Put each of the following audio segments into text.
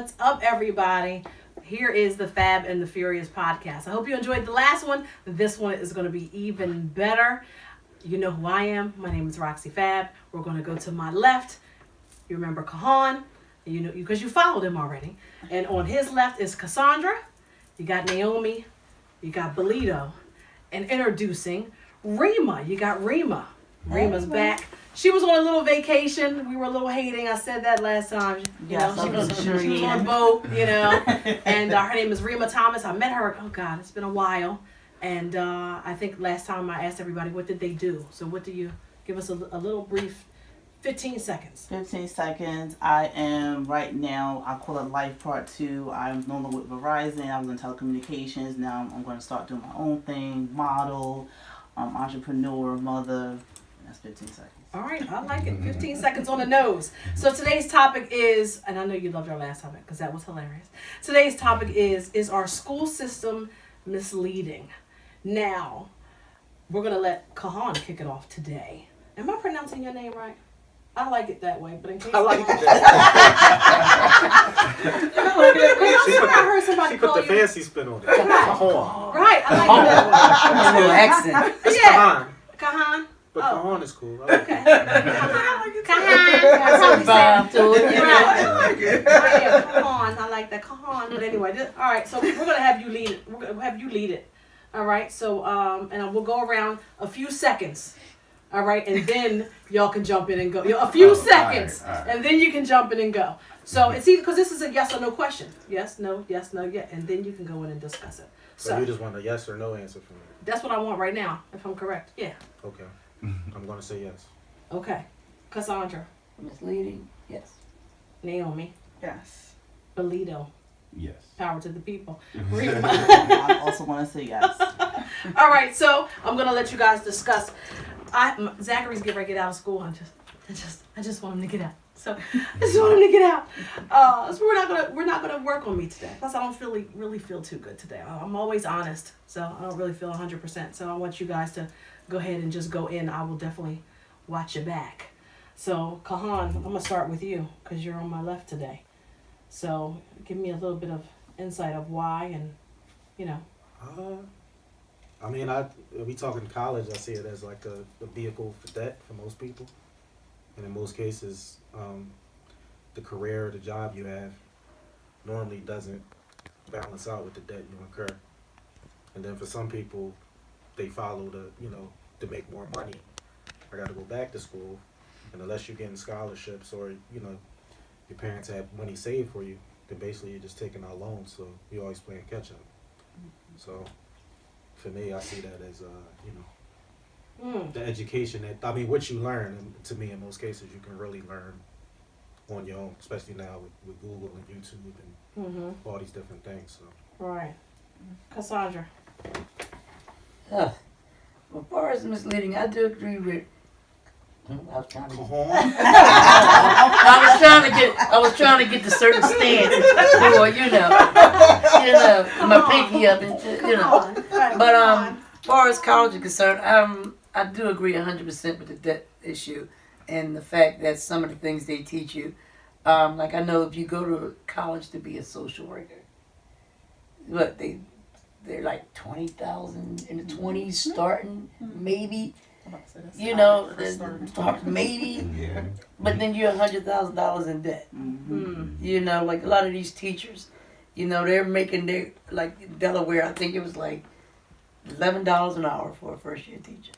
What's up, everybody? Here is the Fab and the Furious podcast. I hope you enjoyed the last one. This one is going to be even better. You know who I am. My name is Roxi Fab. We're going to go to my left. You remember Kahaun, you know, because you followed him already. And on his left is Cassandra. You got Naomi. You got Belito. And introducing Rema. You got Rema. Rema's back. She was on a little vacation. We were a little hating. I said that last time. You know, she was on a boat, you know. And her name is Rema Thomas. I met her, oh God, it's been a while. And I think last time I asked everybody, what did they do? So what do you, give us a little brief, 15 seconds. 15 seconds. I am right now, I call it Life Part 2. I'm no longer with Verizon. I was in telecommunications. Now I'm going to start doing my own thing, model, entrepreneur, mother. That's 15 seconds. All right, I like it. 15 seconds on the nose. So today's topic is, and I know you loved our last topic because that was hilarious. Today's topic is our school system misleading? Now, we're going to let Kahaun kick it off today. Am I pronouncing your name right? I like it that way, but in case I like that. I heard somebody She put call the you. fancy spin on it. Kahaun. Right, I like that A little accent. It's Yeah. Kahaun. Kahaun. But Oh. Kahaun is cool. I like Okay. it. Kahaun. That's how we say it. Vibe to it. Right. Right, yeah, Kahaun. I like that. Kahaun. But anyway, all right. So we're gonna have you lead it. We're gonna have you lead it. All right. So and we'll go around a few seconds. All right, and then y'all can jump in and go. A few seconds, all right. and then you can jump in and go. So it's either because this is a yes or no question. Yes, no, yeah, and then you can go in and discuss it. So you just want a yes or no answer from me. That's what I want right now, if I'm correct. Yeah. Okay. I'm going to say yes. Okay. Cassandra, Misleading, yes. Naomi, Yes. Belito, Yes. power to the people. I also want to say yes. All right, so I'm gonna let you guys discuss. Zachary's getting ready to get out of school. I just want him to get out. So I just want him to get out. So we're not gonna work on me today. Plus, I don't really feel too good today. I'm always honest, so I don't really feel 100%. So I want you guys to go ahead and just go in. I will definitely watch your back. So Kahaun, I'm gonna start with you because you're on my left today. So give me a little bit of insight of why and, you know. I mean, we talking college, I see it as like a vehicle for debt for most people. And in most cases, the career or the job you have normally doesn't balance out with the debt you incur. And then for some people, they follow to make more money. I got to go back to school. And unless you're getting scholarships or, your parents have money saved for you, then basically you're just taking out loans. So you're always playing catch up. So for me, I see that as, the education what you learn, and to me, in most cases, you can really learn on your own, especially now with Google and YouTube and all these different things. So. Right. Cassandra. As far as misleading, I do agree with. I was trying to get to certain stance for my pinky up and But as far as college is concerned, I do agree 100% with the debt issue and the fact that some of the things they teach you, like I know if you go to college to be a social worker, what they're like 20,000 in the 20s starting maybe. Maybe, Yeah. but then you're $100,000 in debt. Like a lot of these teachers, they're making like in Delaware, I think it was like $11 an hour for a first year teacher.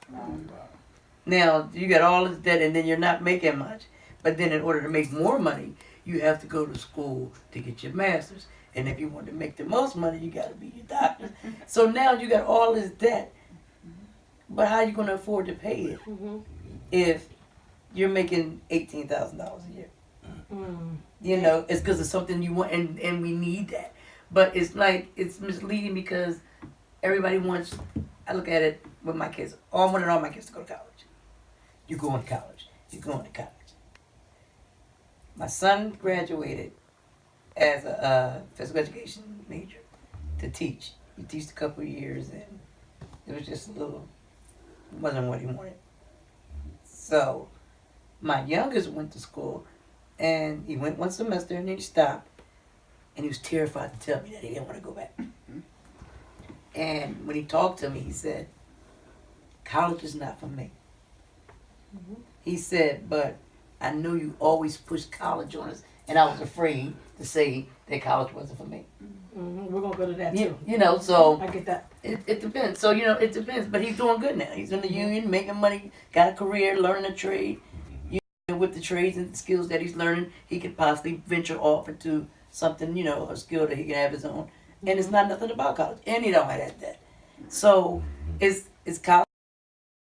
Now you got all this debt, and then you're not making much. But then in order to make more money, you have to go to school to get your master's. And if you want to make the most money, you got to be your doctor. So now you got all this debt. But how are you going to afford to pay it if you're making $18,000 a year? It's because of something you want, and we need that. But it's like, it's misleading because everybody wants, I look at it with my kids. I wanted all my kids to go to college. You're going to college. You're going to college. My son graduated as a physical education major to teach. He taught a couple of years, and it was just wasn't what he wanted. So my youngest went to school, and he went one semester and then he stopped. and he was terrified to tell me that he didn't want to go back. And when he talked to me, he said, college is not for me. He said, but I knew you always pushed college on us, and I was afraid to say that college wasn't for me. We're going to go to that too. You know, so I get that. it depends. So, you know, it depends. But he's doing good now. He's in the union, making money, got a career, learning a trade. You know, with the trades and the skills that he's learning, he could possibly venture off into something, you know, a skill that he can have his own. And it's not nothing about college. And he don't have that. So, is college,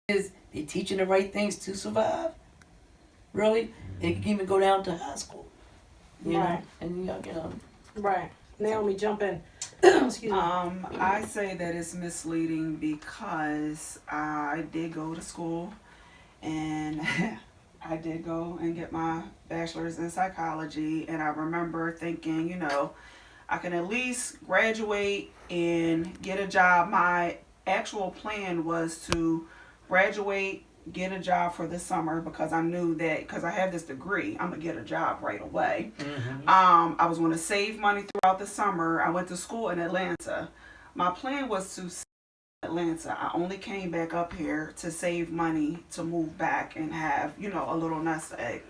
is he teaching the right things to survive? Really? It can even go down to high school. You know? Right. And, you know. Right. Naomi, jump in. Excuse me. I say that it's misleading because I did go to school and I did go and get my bachelor's in psychology, and I remember thinking, you know, I can at least graduate and get a job. My actual plan was to graduate, get a job for the summer, because I knew that because I have this degree, I'm gonna get a job right away. I was going to save money throughout the summer. I went to school in Atlanta. My plan was to stay in Atlanta. I only came back up here to save money to move back and have, you know, a little nest egg.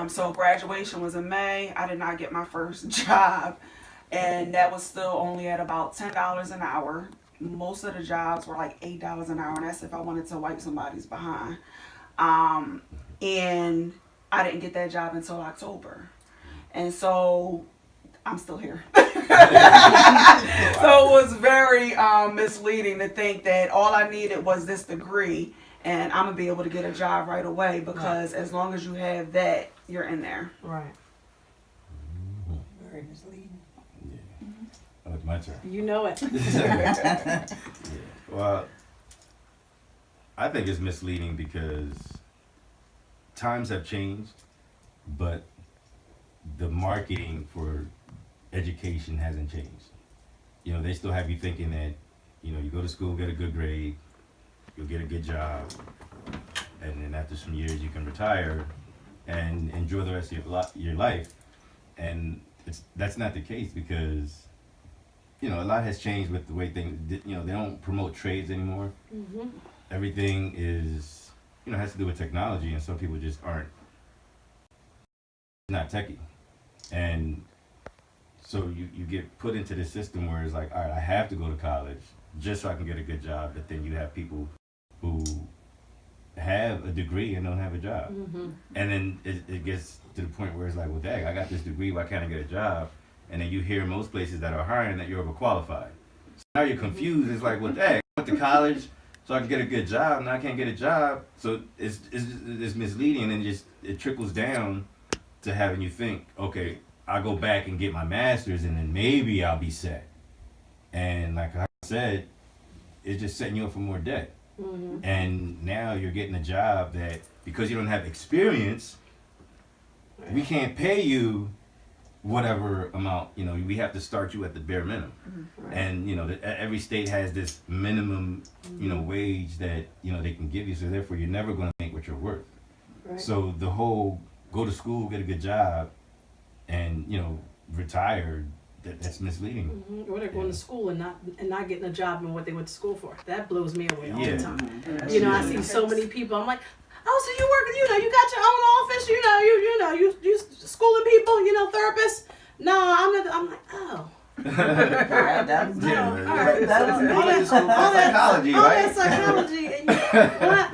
So graduation was in May. I did not get my first job, and that was still only at about $10 an hour. Most of the jobs were like $8 an hour, and that's if I wanted to wipe somebody's behind. And I didn't get that job until October, and so I'm still here. So it was very misleading to think that all I needed was this degree and I'm gonna be able to get a job right away, because as long as you have that, you're in there. Right. Very misleading. Oh, it's my turn. You know it. Yeah. Well, I think it's misleading because times have changed, but the marketing for education hasn't changed. You know, they still have you thinking that, you know, you go to school, get a good grade, you'll get a good job, and then after some years you can retire and enjoy the rest of your life. And that's not the case, because you know, a lot has changed with the way things, you know, they don't promote trades anymore. Everything is, you know, has to do with technology, and some people just aren't, not techie. And so you get put into this system where it's like, all right, I have to go to college just so I can get a good job, but then you have people who have a degree and don't have a job. And then it gets to the point where it's like, well, dang, I got this degree, why can't I get a job? And then you hear most places that are hiring that you're overqualified. So now you're confused. It's like, well, dang, I went to college so I can get a good job, and I can't get a job. So it's misleading, and it trickles down to having you think, okay, I'll go back and get my master's, and then maybe I'll be set. And like I said, it's just setting you up for more debt. And now you're getting a job that, because you don't have experience, we can't pay you whatever amount, you know, we have to start you at the bare minimum. And, you know, every state has this minimum, you know, wage that, you know, they can give you. So therefore, you're never going to make what you're worth. So the whole go to school, get a good job, and, you know, retire, that's misleading. Or they're going to school and not getting a job in what they went to school for. That blows me away all Yeah. the time. You know, I see so many people. I'm like, oh, so you working? You know, you got your own office. You schooling people. You know, therapists. No, I'm not. I'm like, oh. That was Psychology, All right? that psychology, and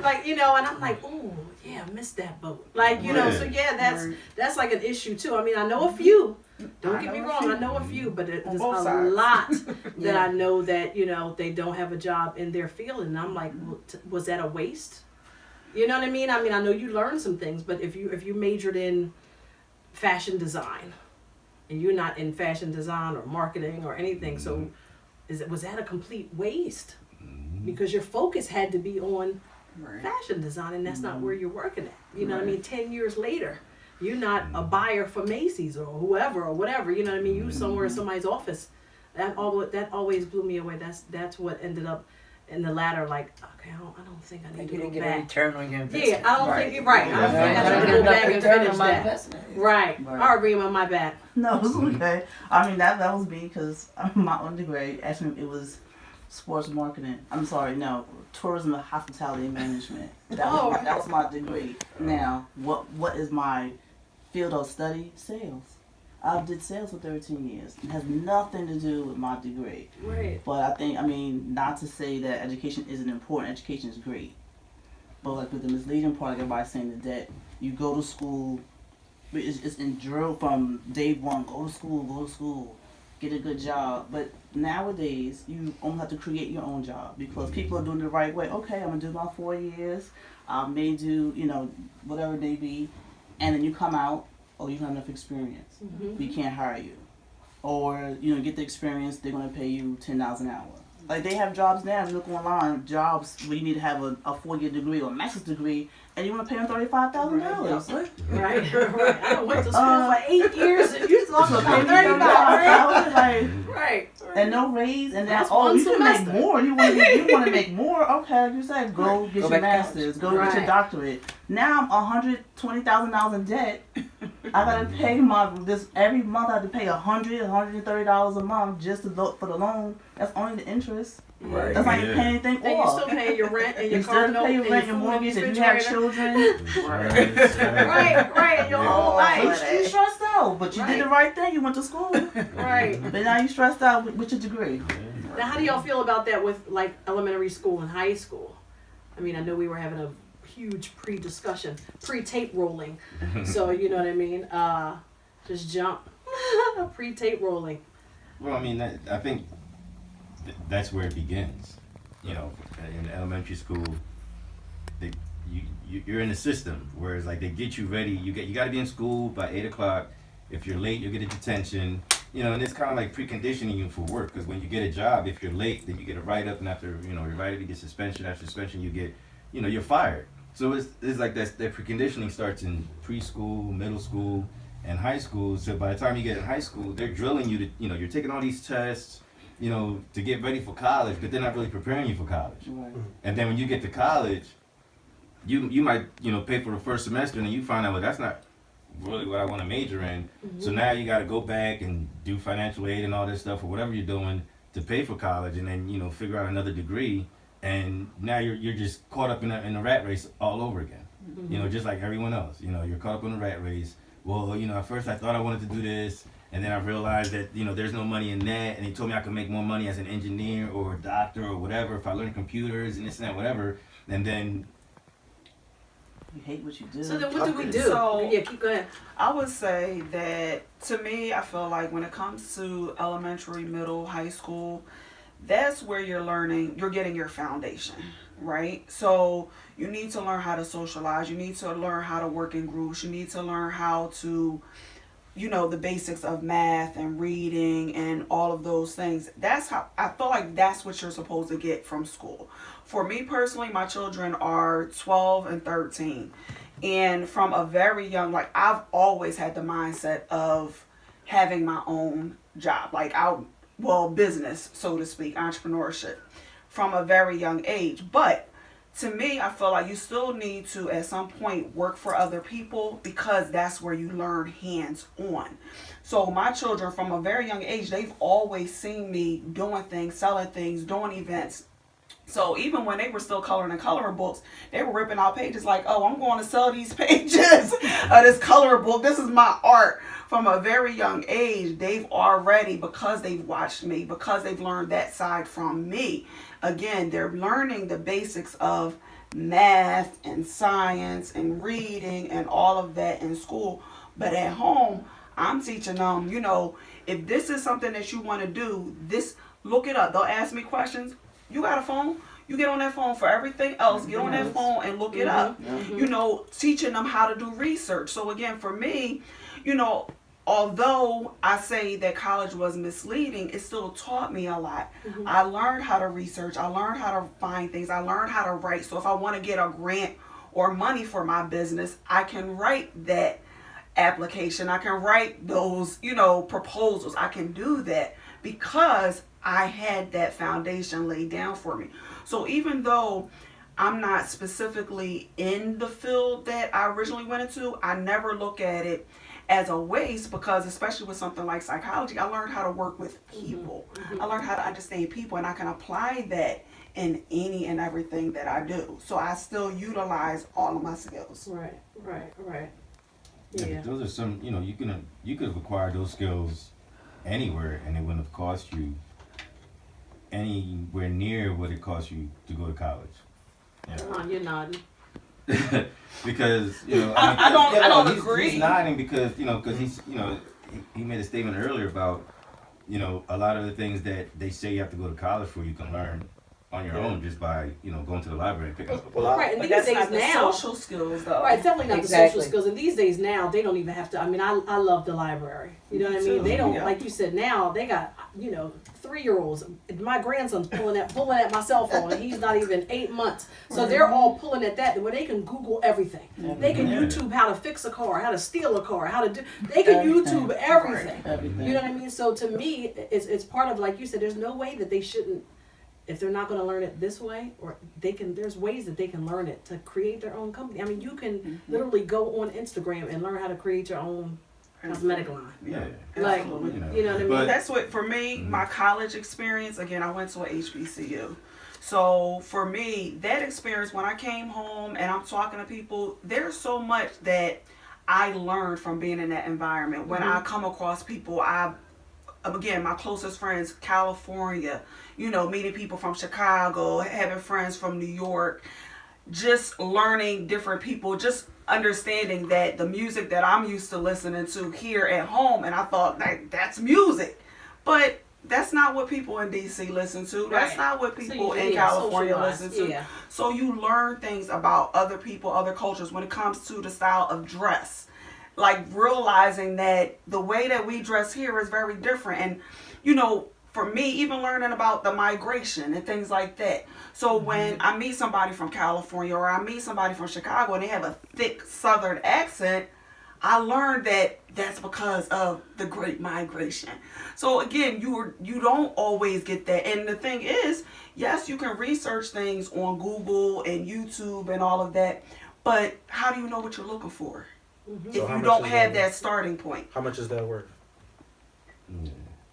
like, you know, and I'm like, oh yeah, I missed that boat. Like, you know, so yeah, that's like an issue too. I mean, I know a few. Don't get me wrong, I know a few, but there's a lot that I know that, you know, they don't have a job in their field, and I'm like, well, was that a waste? You know what I mean? I know you learned some things, but if you majored in fashion design, and you're not in fashion design or marketing or anything, so was that a complete waste? Because your focus had to be on fashion design, and that's not where you're working at. You know what I mean? 10 years later, you're not a buyer for Macy's or whoever or whatever. You know what I mean? You somewhere in somebody's office. That always blew me away. That's what ended up in the latter, like, okay, I don't think I need Like to you go didn't get a back. return on your investment. Yeah, I don't Right. think you're right. I don't think I Right. should Right. go back and Return finish on my that. investment. Right. Right. All right, Rema, my bad. No, it's okay. I mean, that was me because my undergrad, actually, it was sports marketing. I'm sorry, no, tourism and hospitality management. That was my degree. Now, what is my field of study? Sales. I did sales for 13 years. It has nothing to do with my degree. Right. But I mean, not to say that education isn't important. Education is great. But like with the misleading part, like everybody's saying that you go to school, it's in drill from day one. Go to school, get a good job. But nowadays, you almost have to create your own job because people are doing it the right way. Okay, I'm gonna do my 4 years. I may do, whatever it may be, and then you come out. Oh, you don't have enough experience. We can't hire you. Or, get the experience, they're going to pay you $10 an hour. Like, they have jobs now, if you look online, jobs where you need to have a 4-year degree or a master's degree, and you want to pay them $35,000. Right. I went to school for 8 years and you talking So about pay me $35,000, like, Right. and no raise, and That's now, one you can make semester. more. You want to make more? Okay, like you said, go get Go your back to college. master's, go get your Right. doctorate. Now I'm $120,000 in debt. I gotta pay every month. I have to pay $130 a month just to vote for the loan. That's only the interest. Right. That's not even paying anything And you off. still paying your rent and your You car still note pay your and rent, your your food and mortgage. your If you have refrigerator. children, Right, and your whole you life. stressed out. But you did the right thing. You went to school. Right. But now you stressed out with your degree. Now, how do y'all feel about that with like elementary school and high school? I mean, I know we were having a huge pre-discussion, pre-tape rolling. So, you know what I mean? Just jump. Pre-tape rolling. Well, I mean, I think that's where it begins. In elementary school, you're in a system, whereas like they get you ready. You got to be in school by 8 o'clock. If you're late, you get a detention. And it's kind of like preconditioning you for work, because when you get a job, if you're late, then you get a write-up, and after you're write-up, you get suspension. After suspension, you get, you're fired. So it's like that preconditioning starts in preschool, middle school, and high school. So by the time you get in high school, they're drilling you to, you're taking all these tests, to get ready for college, but they're not really preparing you for college. Right. And then when you get to college, you might, pay for the first semester, and then you find out, well, that's not really what I want to major in. So now you got to go back and do financial aid and all this stuff or whatever you're doing to pay for college, and then figure out another degree, and now you're just caught up in the rat race all over again. Just like everyone else. You're caught up in the rat race. Well, at first I thought I wanted to do this, and then I realized that there's no money in that, and they told me I could make more money as an engineer or a doctor or whatever if I learn computers and this and that, whatever. And then You hate what you do. So then what do we do? So- Yeah, keep going. I would say that to me, I feel like when it comes to elementary, middle, high school, that's where you're getting your foundation, right? So you need to learn how to socialize. You need to learn how to work in groups. You need to learn how to, the basics of math and reading and all of those things. That's how I feel like that's what you're supposed to get from school. For me personally, my children are 12 and 13. And from a very young, I've always had the mindset of having my own job, business, so to speak, entrepreneurship from a very young age. But to me, I feel like you still need to, at some point, work for other people because that's where you learn hands-on. So my children, from a very young age, they've always seen me doing things, selling things, doing events. So even when they were still coloring in coloring books, they were ripping out pages like, oh, I'm going to sell these pages of this color book. This is my art. From a very young age, they've already, because they've watched me, because they've learned that side from me, again, they're learning the basics of math and science and reading and all of that in school. But at home, I'm teaching them, if this is something that you want to do, look it up. They'll ask me questions. You got a phone? You get on that phone for everything else. Get on that phone and look it up. Teaching them how to do research. So again, for me, although I say that college was misleading, it still taught me a lot. I learned how to research. I learned how to find things. I learned how to write. So if I want to get a grant or money for my business, I can write that application. I can write those, proposals. I can do that because I had that foundation laid down for me. So even though I'm not specifically in the field that I originally went into, I never look at it as a waste, because especially with something like psychology, I learned how to work with people. I learned how to understand people, and I can apply that in any and everything that I do. So I still utilize all of my skills. Right. Yeah, Yeah. but those are some, you know, you could have acquired those skills anywhere, and it wouldn't have cost you anywhere near what it cost you to go to college. Yeah. You're nodding. Because, you know, I don't he's, agree. He's nodding because, you know, he's, you know, he made a statement earlier about, you know, a lot of the things that they say you have to go to college for, you can learn on your own just by, you know, going to the library and picking up a book. Well, Right, and But these that's days not the now, social skills, though. right, it's definitely not the Exactly. social skills. And these days now, they don't even have to. I mean, I love the library. You know what I Me mean? too, They don't, yeah. like you said. Now they got, you know, 3-year-olds. My grandson's pulling at my cell phone, and he's not even 8 months. So they're all pulling at that, where they can Google everything. They can Yeah. YouTube how to fix a car, how to steal a car, how to do. They can YouTube everything. Everything. You know what I mean? So to me, it's part of, like you said. There's no way that they shouldn't. If they're not going to learn it this way, or they can, there's ways that they can learn it to create their own company. I mean, you can literally go on Instagram and learn how to create your own cosmetic line. Yeah. Like, Absolutely. you know what I mean? But- That's what, for me, my college experience, again, I went to a HBCU. So for me, that experience, when I came home and I'm talking to people, there's so much that I learned from being in that environment. When I come across people, again, my closest friends, California, you know, meeting people from Chicago, having friends from New York, just learning different people, just understanding that the music that I'm used to listening to here at home, and I thought that's music. But that's not what people in DC listen to. That's Right. not what So people you- in yeah, California socialize, listen to. yeah. So you learn things about other people, other cultures when it comes to the style of dress. Like realizing that the way that we dress here is very different. And, you know, for me, even learning about the migration and things like that. So when I meet somebody from California or I meet somebody from Chicago and they have a thick Southern accent, I learned that that's because of the Great Migration. So again, you don't always get that. And the thing is, yes, you can research things on Google and YouTube and all of that, but how do you know what you're looking for if So how you much don't is have that? that starting point? How much is that worth? Yeah.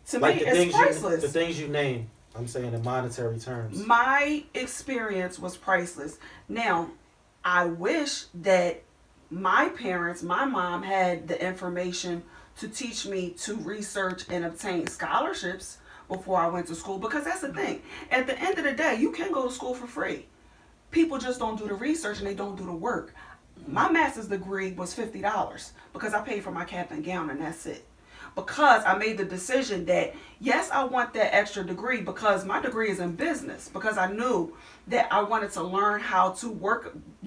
To Like me, the it's things priceless. the things you name. I'm saying in monetary terms. My experience was priceless. Now, I wish that my parents, my mom had the information to teach me to research and obtain scholarships before I went to school, because that's the thing. At the end of the day, you can go to school for free. People just don't do the research and they don't do the work. My master's degree was $50 because I paid for my cap and gown, and that's it. Because I made the decision that, yes, I want that extra degree because my degree is in business, because I knew that I wanted to learn how to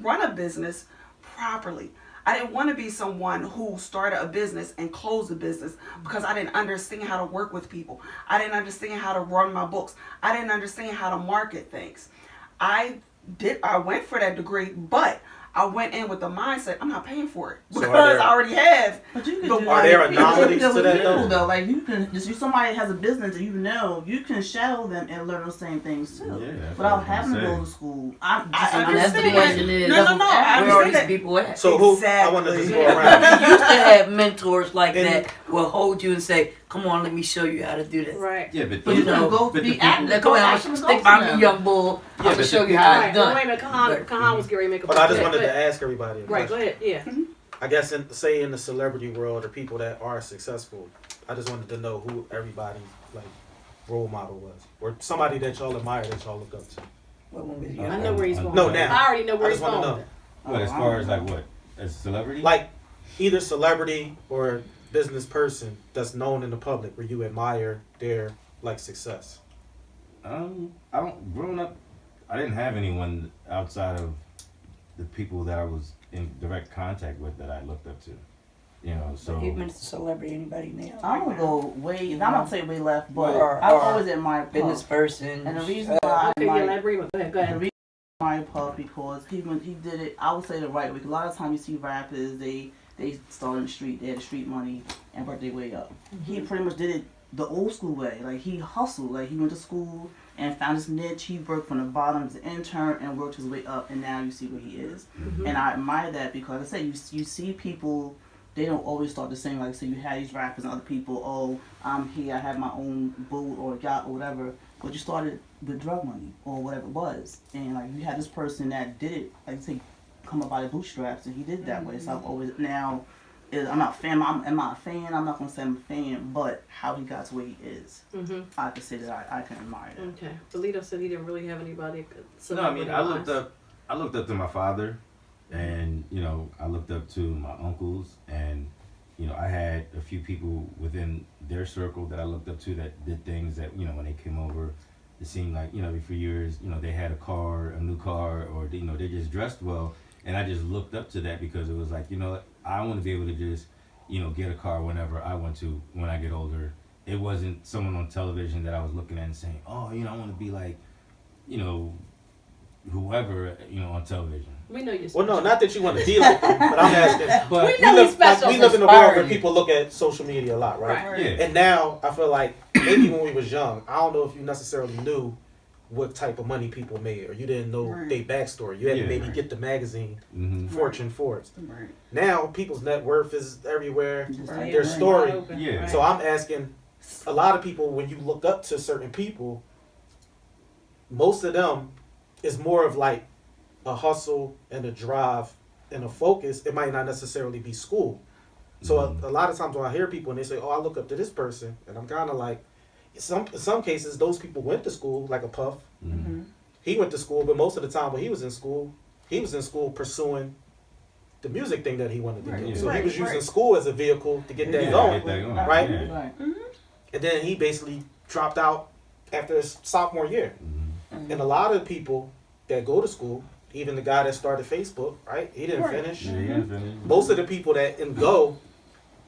run a business properly. I didn't want to be someone who started a business and closed a business because I didn't understand how to work with people. I didn't understand how to run my books. I didn't understand how to market things. I went for that degree, but I went in with the mindset, I'm not paying for it So because I already have. But you can The do Are that. there anomalies You can to that, do though? Like you can, just if somebody has a business and you can shadow them and learn those same things too, Yeah, that's without what I'm having to go saying. to school. I And that's the understand. question is, No, I where are understand these that. people at? So who? I want to just go Exactly. around. You used to have mentors like And- that will hold you and say, come on, let me show you how to do this. Right. Yeah, but But you You know, can go but be the active. Now, come on, I'm gonna stick by me, young bull. I'm gonna but show the you how Right. it's Well, done. wait a minute. Kahaun was getting ready to make a But I just point. wanted Go to ahead. ask everybody. A Right. Go question. ahead. Yeah. I guess say in the celebrity world or people that are successful, I just wanted to know who everybody's like role model was, or somebody that y'all admire that y'all look up to. What one was you? I know where he's going. No, now. I already know where I he's just want going. to with know, it. What, as far as like what? As a celebrity? like either celebrity or business person that's known in the public where you admire their like success. I don't. Growing up, I didn't have anyone outside of the people that I was in direct contact with that I looked up to. You know, so Even if it's a celebrity, anybody now? I'm gonna go way. I'm not say way left, but Or- I've or always admired Business Puff. person. And the reason why I Okay, yeah, admire, Rema, go ahead. Go the ahead. reason why I admire Puff because he did it. I would say the right way. 'Cause a lot of times you see rappers, they start in the street, they had the street money and worked their way up. He pretty much did it the old school way. Like he hustled. Like he went to school and found his niche. He worked from the bottom as an intern and worked his way up, and now you see where he is. Mm-hmm. And I admire that because, like I said, you see people. They don't always start the same. Like so, you have these rappers and other people. Oh, I'm here. I have my own boat or yacht or whatever. But you started with drug money or whatever it was, and like you had this person that did it. Like say, come up by the bootstraps, and he did it that way. So I've always now. I'm not a fan. Am I a fan? I'm not gonna say I'm a fan, but how he got to where he is, I could say that I can admire that. Okay. Belito said he didn't really have anybody. No, I mean, I looked up to my father, and you know, I looked up to my uncles, and you know, I had a few people within their circle that I looked up to that did things that, you know, when they came over, it seemed like, you know, for years, you know, they had a new car, or you know, they just dressed well, and I just looked up to that because it was like, you know, I want to be able to just, you know, get a car whenever I want to when I get older. It wasn't someone on television that I was looking at and saying, oh, you know, I want to be like, you know, whoever, you know, on television. We know you're Well, no, not that you want to be like them, but I'm asking. But We know he's special. We live in a world where people look at social media a lot, right? Right. yeah, And now I feel like maybe when we was young, I don't know if you necessarily knew what type of money people made, or you didn't know their backstory. You had to maybe get the magazine Fortune Forbes. Right. Now people's net worth is everywhere. Right. Their story. Yeah. Right. So I'm asking, a lot of people, when you look up to certain people, most of them is more of like a hustle and a drive and a focus. It might not necessarily be school. So a lot of times when I hear people and they say, oh, I look up to this person, and I'm kind of like, in some cases, those people went to school, like a Puff. Mm-hmm. He went to school, but most of the time when he was in school pursuing the music thing that he wanted to do. Right, So right, he was using right. school as a vehicle to get that Yeah, going. get that going. Right? Yeah. Right. And then he basically dropped out after his sophomore year. Mm-hmm. And a lot of people that go to school, even the guy that started Facebook, right? He didn't finish. Yeah, yeah, finish. Most of the people that go,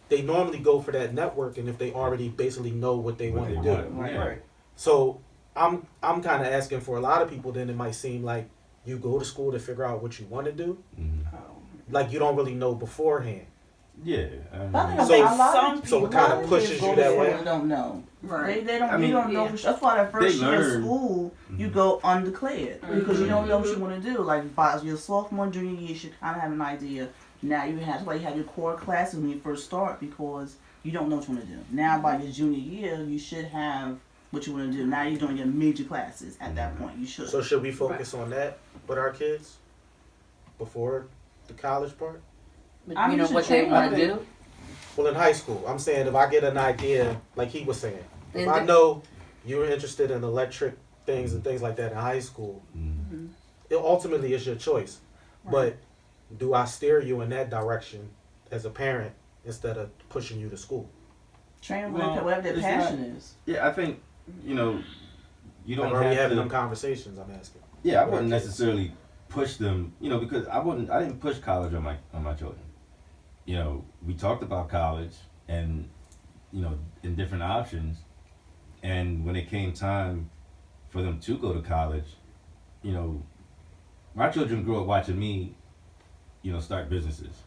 they normally go for that network, and if they already basically know what they want to do. Right. Yeah. Right. So I'm kind of asking for a lot of people. Then it might seem like you go to school to figure out what you want to do, Mm-hmm. like you don't really know beforehand. Yeah. But I think So- a lot of so it people, kinda pushes you that way? They don't know. Right. They don't. I mean, you don't know. yeah. For sure. That's why that first They year learn. of school, you Mhm. go undeclared because you don't know what you want to do. Like by your sophomore, and junior year, you should kind of have an idea. Now you have to have your core classes when you first start because you don't know what you want to do. Now by your junior year, you should have what you want to do. Now you're doing your major classes at that point. You should. So should we focus on that with our kids before the college part? But I you mean, know you what should they check want to with it. do? Well, in high school, I'm saying if I get an idea, like he was saying, if And I the- know you're interested in electric things and things like that in high school, Mm-hmm. it ultimately is your choice. But do I steer you in that direction as a parent instead of pushing you to school? Train them Well, whatever their it's passion not- is. Yeah, I think, you know, you don't Like, are we have having to. them conversations? I'm asking. Yeah, I with our wouldn't kids? necessarily push them, you know, because I didn't push college on my children. You know, we talked about college and, you know, in different options, and when it came time for them to go to college, you know, my children grew up watching me, you know, start businesses,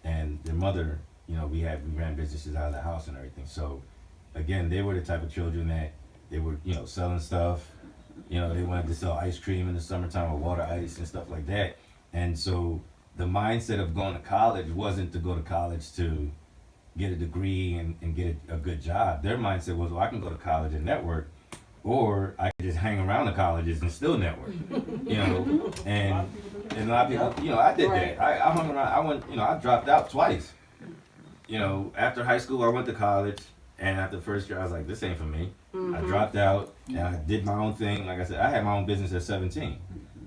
and their mother, you know, we ran businesses out of the house and everything. So, again, they were the type of children that they were, you know, selling stuff. You know, they wanted to sell ice cream in the summertime or water ice and stuff like that. And so the mindset of going to college wasn't to go to college to get a degree and get a good job. Their mindset was, well, I can go to college and network, or I can just hang around the colleges and still network. You know, and a lot of people, you know, I did Right. that. I hung around. I went, you know, I dropped out twice. You know, after high school, I went to college, and after the first year, I was like, this ain't for me. I dropped out, and I did my own thing. Like I said, I had my own business at 17.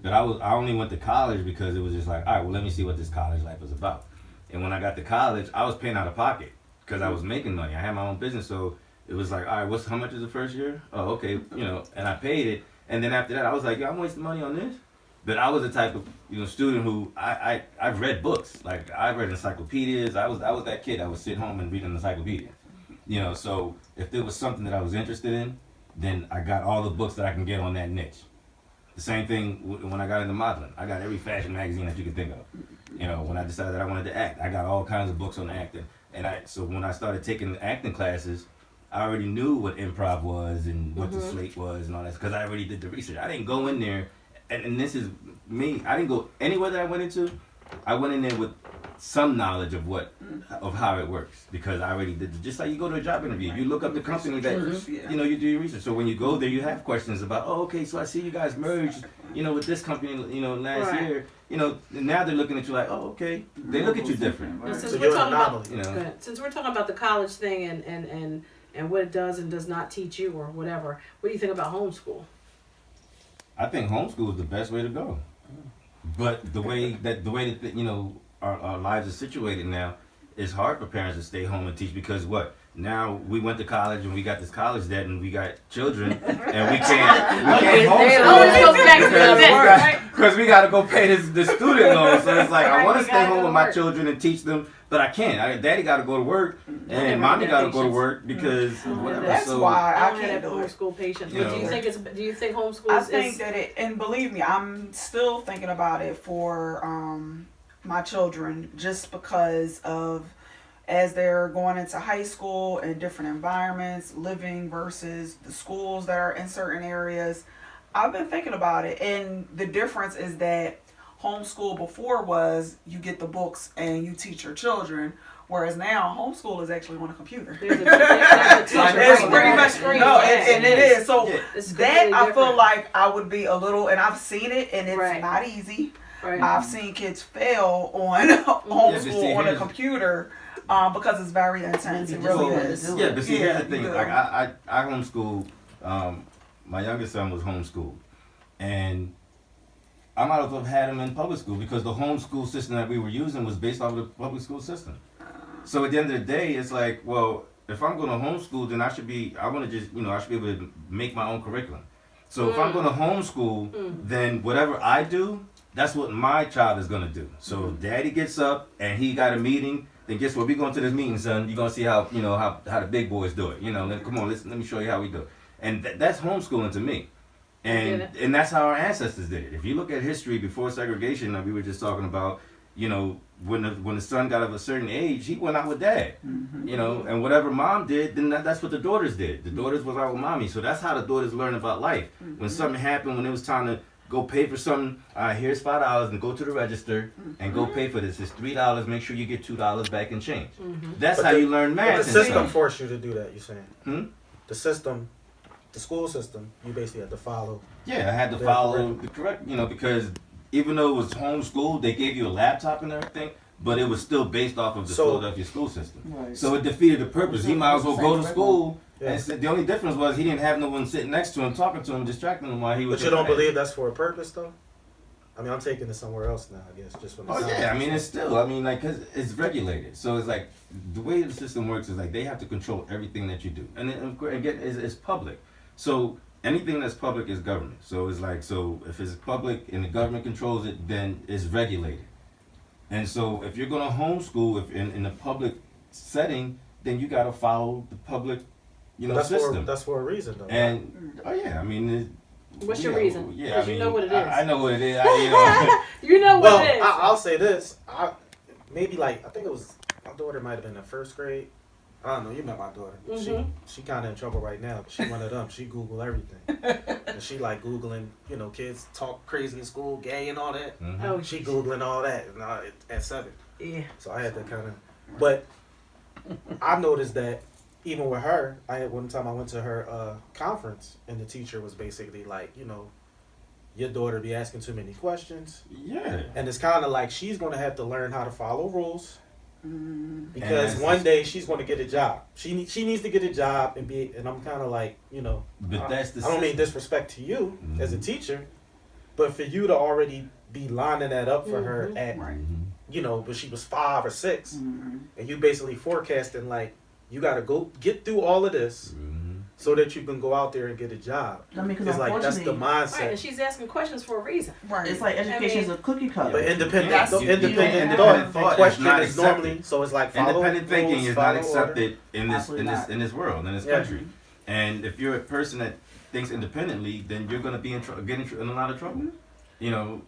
But I only went to college because it was just like, all right, well, let me see what this college life is about. And when I got to college, I was paying out of pocket because I was making money. I had my own business, so it was like, all right, how much is the first year? Oh, okay, you know, and I paid it. And then after that, I was like, I'm wasting money on this. But I was the type of, you know, student who I've read books. Like, I read encyclopedias. I was that kid. I would sit home and read an encyclopedia. You know, so if there was something that I was interested in, then I got all the books that I can get on that niche. The same thing when I got into modeling. I got every fashion magazine that you could think of. You know, when I decided that I wanted to act, I got all kinds of books on acting. And so when I started taking acting classes, I already knew what improv was and what the slate was and all that because I already did the research. I didn't go in there, and this is me. I didn't go anywhere that I went into. I went in there with some knowledge of how it works because I already did. Just like you go to a job interview, you look up the company that you know you do your research. So when you go there, you have questions about, oh, okay, so I see you guys merged, you know, with this company, you know, last year. You know, now they're looking at you like, oh, okay. They look at you different. Right. Since So we're you're an talking about, anomaly. since we're talking about the college thing and what it does and does not teach you or whatever, what do you think about homeschool? I think homeschool is the best way to go. But the way that you know our lives are situated now, it's hard for parents to stay home and teach because what? Now we went to college and we got this college debt and we got children and we can't homeschool because we got to go pay the student loan. So it's like I want to stay home with my children and teach them, but I can't. Daddy got to go to work and mommy got to go to work because whatever. That's so, why I I don't can't have do it. homeschool patience. You But know. do you think homeschool I is think that it, and believe me, I'm still thinking about it for my children just because of as they're going into high school and different environments, living versus the schools that are in certain areas. I've been thinking about it, and the difference is that homeschool before was you get the books and you teach your children, whereas now homeschool is actually on a computer. there's a teacher It's right pretty on much the screen. no, and it is. So It's that completely I feel different. like I would be a little, and I've seen it, and it's Right. not easy. Right. I've seen kids fail on but see, homeschool on a here's- computer because it's very intense. It really is. Yeah, but see, here's the you thing. do. Like I homeschooled. My youngest son was homeschooled, and I might as well have had him in public school because the homeschool system that we were using was based off of the public school system. So at the end of the day, it's like, well, if I'm going to homeschool, then I should be able to make my own curriculum. So if I'm going to homeschool, then whatever I do, that's what my child is going to do. So daddy gets up and he got a meeting. Then guess what? We going to this meeting, son. You're gonna see how how the big boys do it. You know, come on, let me show you how we do it. And that's homeschooling to me. And that's how our ancestors did it. If you look at history before segregation, like we were just talking about, you know, when the son got of a certain age, he went out with dad. You know, and whatever mom did, then that's what the daughters did. The daughters was out with mommy. So that's how the daughters learn about life. When something happened, when it was time to go pay for something, here's $5 and go to the register and go pay for this. It's $3. Make sure you get $2 back in change. That's how you learn math. But the system forced you to do that, you're saying? The system, the school system, you basically had to follow. Yeah, I had to follow the correct, because even though it was homeschooled, they gave you a laptop and everything, but it was still based off of the Philadelphia school system. Right. So it defeated the purpose. He might as well go to school. Yeah. And the only difference was he didn't have no one sitting next to him, talking to him, distracting him while he was. But you don't believe that's for a purpose, though? I mean, I'm taking it somewhere else now, I guess, just from the Oh yeah, I mean it's still, like, cause it's regulated. So it's like the way the system works is like they have to control everything that you do, and again, it's public. So anything that's public is government. So it's like, so if it's public and the government controls it, then it's regulated. And so if you're gonna homeschool, if in a public setting, then you gotta follow the public, system. That's for a reason, though. And oh yeah, I mean. What's your reason? Yeah, You know what it is. I know what it is. You know what it is. I'll say this. I think it was, my daughter might have been in first grade. I don't know, you met my daughter. She kind of in trouble right now. She one of them. She Google everything. And she like Googling, kids talk crazy in school, gay and all that. Oh, she Googling all that at 7. Yeah. So I had to kind of, but I noticed that even with her, one time I went to her conference and the teacher was basically like, your daughter be asking too many questions. Yeah. And it's kind of like she's going to have to learn how to follow rules. Because one day she's going to get a job. She needs to get a job and I'm kind of like, But that's the I don't mean disrespect to you as a teacher, but for you to already be lining that up for her at, but she was 5 or 6, and you basically forecasting like, you got to go get through all of this so that you can go out there and get a job. I mean, it's like, that's the mindset. Right, and she's asking questions for a reason. Right. It's like education is a cookie cutter. But independent thought and question not is normally, so it's like follow independent thinking rules, is follow not accepted order. in this world, in this country. And if you're a person that thinks independently, then you're going to be get in a lot of trouble.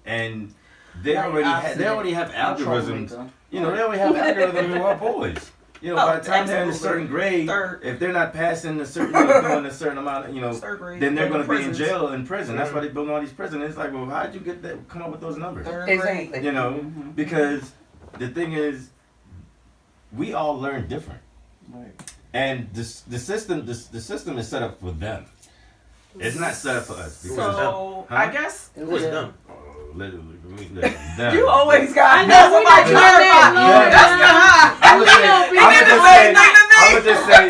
And they already have algorithms. They already have algorithms for our boys. You know, by the time they're in a absolutely. certain grade, Third. if they're not passing a certain, doing a certain amount, Third grade, then they're they're going in to be in prisons. jail, in prison. That's why they build all these prisons. It's like, well, how did you get that? Come up with those numbers? Third grade. Exactly. You know, because the thing is, we all learn different, Right. and the system is set up for them. It's not set up for us. Because, So Huh? I guess It was them. oh, literally, them. you always got I know, that's we somebody not doing that, clarify. Lord. That's Kahaun. I'm gonna say, we I'm did gonna the just same say, thing to me. I'm gonna just say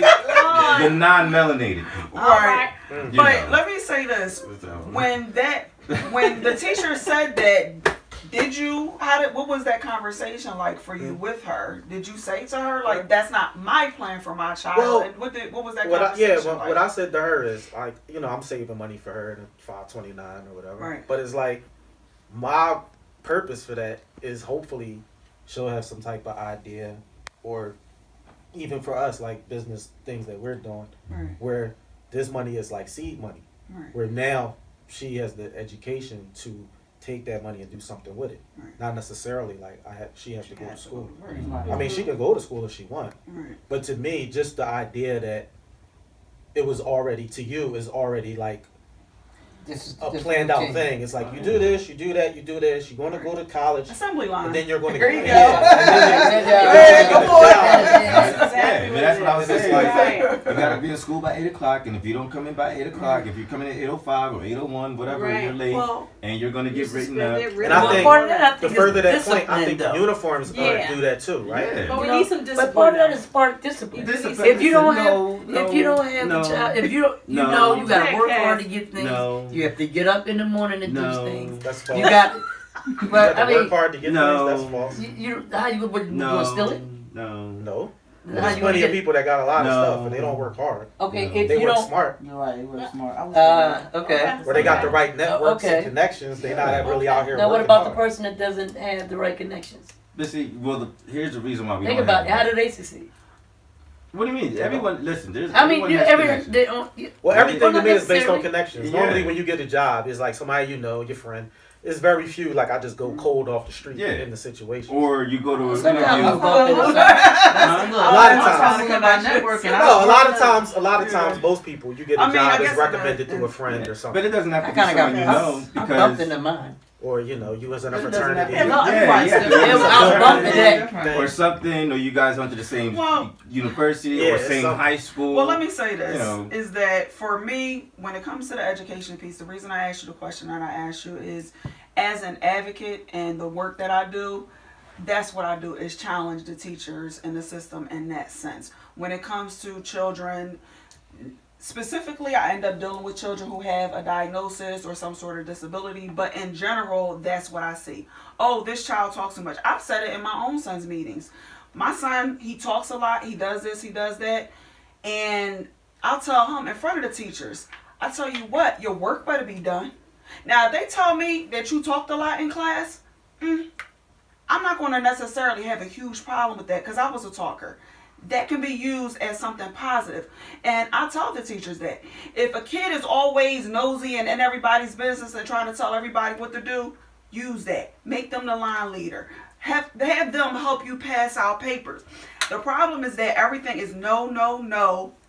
Lord. the non-melanated people. Right. Mm. You But know. let me say this: So, when the teacher said that, what was that conversation like for you with her? Did you say to her like, that's not my plan for my child? Well, And what was that What I, conversation yeah, like? what I said to her is like, you know, I'm saving money for her in 529 or whatever. Right. But it's like my purpose for that is hopefully she'll have some type of idea, or even for us like business things that we're doing, Right. where this money is like seed money, Right. where now she has the education to take that money and do something with it. Right. Not necessarily like she has to go to school. Right. I mean, she can go to school if she wants. Right. But to me, just the idea that it was already, to you, is already like This is a this planned out routine. thing. It's like you do this, you do that, you do this. You're going to go to college, Assembly line. and then you're going to There you go. and then Yeah, you're come gonna on. get a job. yeah, but that's what I was It's saying. like- Right. You gotta be in school by 8 o'clock, and if you don't come in by 8 o'clock, if you come in at 8:05 or 8:01, whatever, Right. you're late, Well, and you're gonna get written And up. And I think part of that, I To think further is that point, I discipline, think the though. uniforms Yeah. do that too, right? Yeah. But we You know, need some discipline. But part of that though. is part of discipline. Discipline. If you don't have, No, if you don't have no, the child, if you don't, you no. know you gotta work Okay. hard to get things. No. You have to get up in the morning and No. do things. That's false. You got, You but got I to work mean, hard to get No. things. That's false. you how you would No, gonna steal it? no. No. How There's you plenty gonna of get? people that got a lot of No. stuff and they don't work hard. Okay, No. if They you work don't. smart. You're right. You were smart. I was Okay. Where they got the right networks Okay. and connections, they not really out here Now, what working about the hard. person that doesn't have the right connections? But see, well, here's the reason why we Think don't about it. have How do they succeed? What do you mean? Everyone, listen. There's. I mean, everyone you, has every connections. they don't. Well, everything Well, to not me is based on necessarily. connections. Yeah. Normally, when you get a job, it's like somebody you know, your friend. It's very few. Like I just go cold off the street Yeah. in the situation. Or you go to an Sometimes interview. I'll bump into some- Look, A lot of I'm times. talking about networking. No, a lot of times, most people you get a I mean, I job guess is it recommended does. through a friend or But something, it doesn't have I to be kind of got someone you know I bumped because. into mine. or you know, you was in a It doesn't have fraternity. to be- Yeah, Yeah, It was- I was bumping that. or something, or you guys went to the same Well- university Yeah, or it's same something. high school. Well, let me say this, You know. is that for me, when it comes to the education piece, the reason I asked you the question that I asked you is, as an advocate and the work that I do, that's what I do, is challenge the teachers and the system in that sense. When it comes to children, specifically, I end up dealing with children who have a diagnosis or some sort of disability, but in general, that's what I see. Oh, this child talks too much. I've said it in my own son's meetings. My son, he talks a lot, he does this, he does that, and I'll tell him in front of the teachers, I tell you what, your work better be done. Now, if they tell me that you talked a lot in class, I'm not going to necessarily have a huge problem with that because I was a talker. That can be used as something positive. And I tell the teachers that if a kid is always nosy and in everybody's business and trying to tell everybody what to do, use that. Make them the line leader. Have them help you pass out papers. The problem is that everything is no,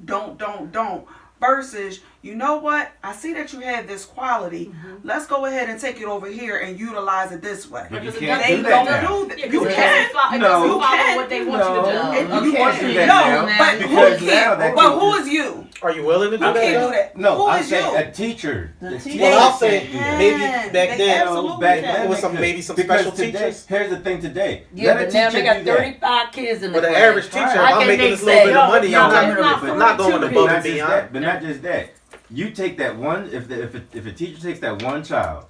don't. Versus, you know what? I see that you have this quality. Let's go ahead and take it over here and utilize it this way. But you Because can't They do don't that now. do that. Yeah, You 'cause it can. doesn't No. follow You can. what they want you to do. No. You can't can. do that No, now. but Because who now can? that But can- who is you? Are you willing to do You that? can't though? do that. No, Who I'm is saying you? a teacher. The The teacher. teacher Well, I'll can't say do that. maybe back They then, absolutely back can. then There was they some- could. maybe some Because special today, teachers. Here's the thing today. Yeah, Let a but now they teacher got do that. 35 kids in the But the class. average teacher, How if I'm can making they this little bit say, of money, no, I'm no, not, no, I'm not going But above not and just beyond. that. But not just that. You take that one. If a teacher takes that one child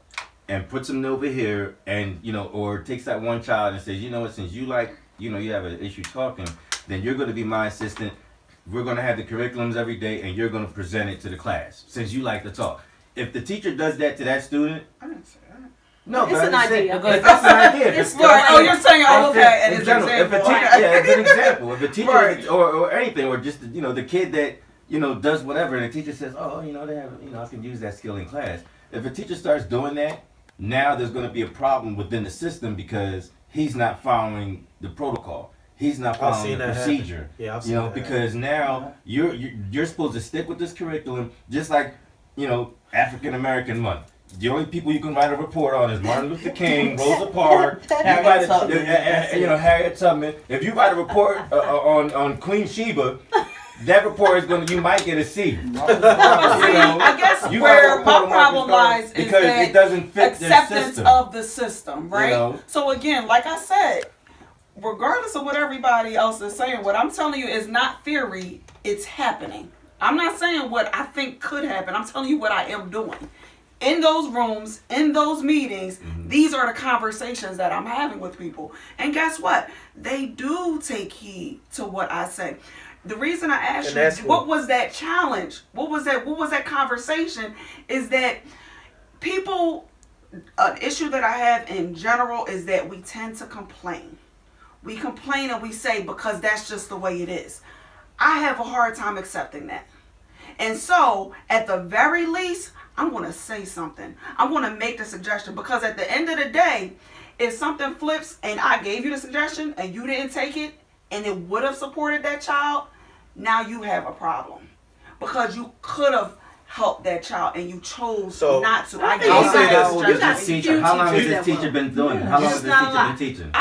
and puts them over here, and or takes that one child and says, you know what, since you you have an issue talking, then you're going to be my assistant. We're going to have the curriculums every day, and you're going to present it to the class since you like to talk. If the teacher does that to that student, I didn't say that. no, It's but an I'm just saying- idea. If that's an idea. It's Oh, you're saying, oh, okay, and In it's an general, if a example. teacher, yeah, as an example, if a teacher Right. or anything, or just the kid that does whatever, and the teacher says, oh, they have, I can use that skill in class. If a teacher starts doing that, now there's going to be a problem within the system because he's not following the protocol. he's not I've following seen the that happen. procedure. Yeah, I've You seen know, that happen. because now you're supposed to stick with this curriculum, just like, you know, African American month. The only people you can write a report on is Martin Luther King, Rosa Parks, Harriet Tubman. Harriet Tubman. If you write a report on Queen Sheba, that report you might get a C. See, I guess You where gotta my report on problem Marcus lies is because that it doesn't fit their acceptance system. of the system, right? You know? So again, like I said, regardless of what everybody else is saying, what I'm telling you is not theory, it's happening. I'm not saying what I think could happen. I'm telling you what I am doing. In those rooms, in those meetings, these are the conversations that I'm having with people. And guess what? They do take heed to what I say. The reason I asked you, what was that challenge? What was that conversation? Is that people, an issue that I have in general is that we tend to complain. We complain and we say because that's just the way it is. I have a hard time accepting that. And so, at the very least, I'm going to say something. I'm going to make the suggestion because at the end of the day, if something flips and I gave you the suggestion and you didn't take it and it would have supported that child, now you have a problem because you could have helped that child and you chose not to. I I think gave I'll you say that this. suggestion. How long has teachers this that teacher will. been doing it? How long has It's this not a teacher lot. been teaching?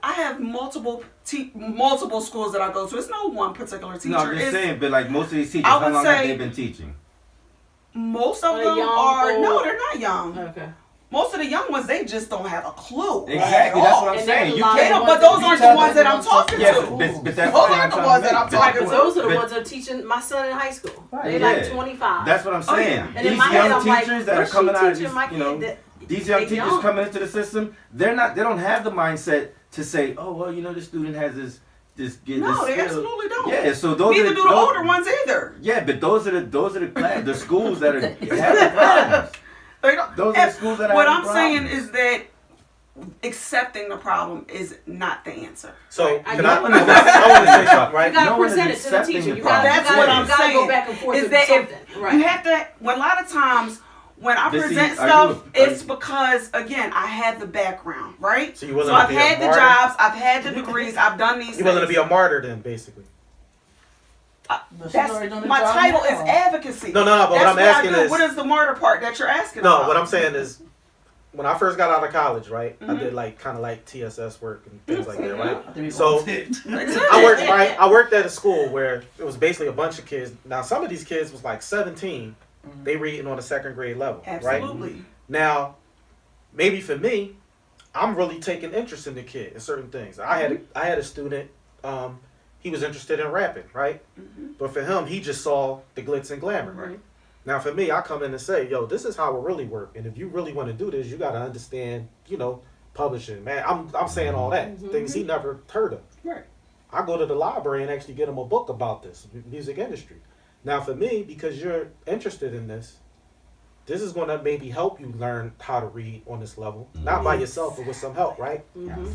I have multiple schools that I go to. It's no one particular teacher. No, I'm just It's- saying, but like most of these teachers, I how would long have say- they been teaching? Most of Are they them young, are old? no, they're not young. Okay. Most of the young ones, they just don't have a clue. Exactly, at that's all. what I'm And saying. there's a You lot They can't. of don't, but those you aren't tell the ones them- that I'm talking Yeah, to. but that's Those what aren't I'm the trying ones to that I'm make. talking But to. those are the But- ones that are teaching my son in high school. They're Yeah. like 25. That's what I'm Oh, saying. yeah. And in These my head, young I'm like, teachers that are what's she coming out of teaching these, my you know, kid that- these young they teachers young. coming into the system, they don't have the mindset to say, oh well, you know, this student has this No, they skill. absolutely don't. Yeah, so those Neither are do the older ones either. Yeah, but those are the schools that are having problems. They don't. Those are the schools that are What having I'm saying problems. is that accepting the problem is not the answer. So I can know. I want to say something, right? You gotta No one is present it to the accepting teacher. the You problem. gotta, That's you what gotta, I'm you gotta saying. go back and forth Is with that something. Right. You have to. When a lot of times when I But see, present are stuff, you- it's because again I had the background, right? So you willing So to I've be a had the martyr? jobs, I've had the degrees, I've done these. You willing to things. be a martyr then, basically? But she's That's already doing the my job title now. is advocacy. No, but what That's I'm I asking do. is, What is the martyr part that you're asking no, about? what I'm saying is, when I first got out of college, right, I Mhm. did like kind of like TSS work and things like that, right? I think we So- both did. I worked at a school where it was basically a bunch of kids. Now some of these kids was like 17. They reading on a second grade level, right? Absolutely. Now, maybe for me, I'm really taking interest in the kid in certain things. I had a student. He was interested in rapping, right? But for him, he just saw the glitz and glamour. Right. Now, for me, I come in and say, yo, this is how it really works. And if you really want to do this, you got to understand, you know, publishing. Man, I'm saying all that. Things he never heard of. Right. I go to the library and actually get him a book about this music industry. Now, for me, because you're interested in this is going to maybe help you learn how to read on this level. Not by yourself, but with some help, right? Mhm.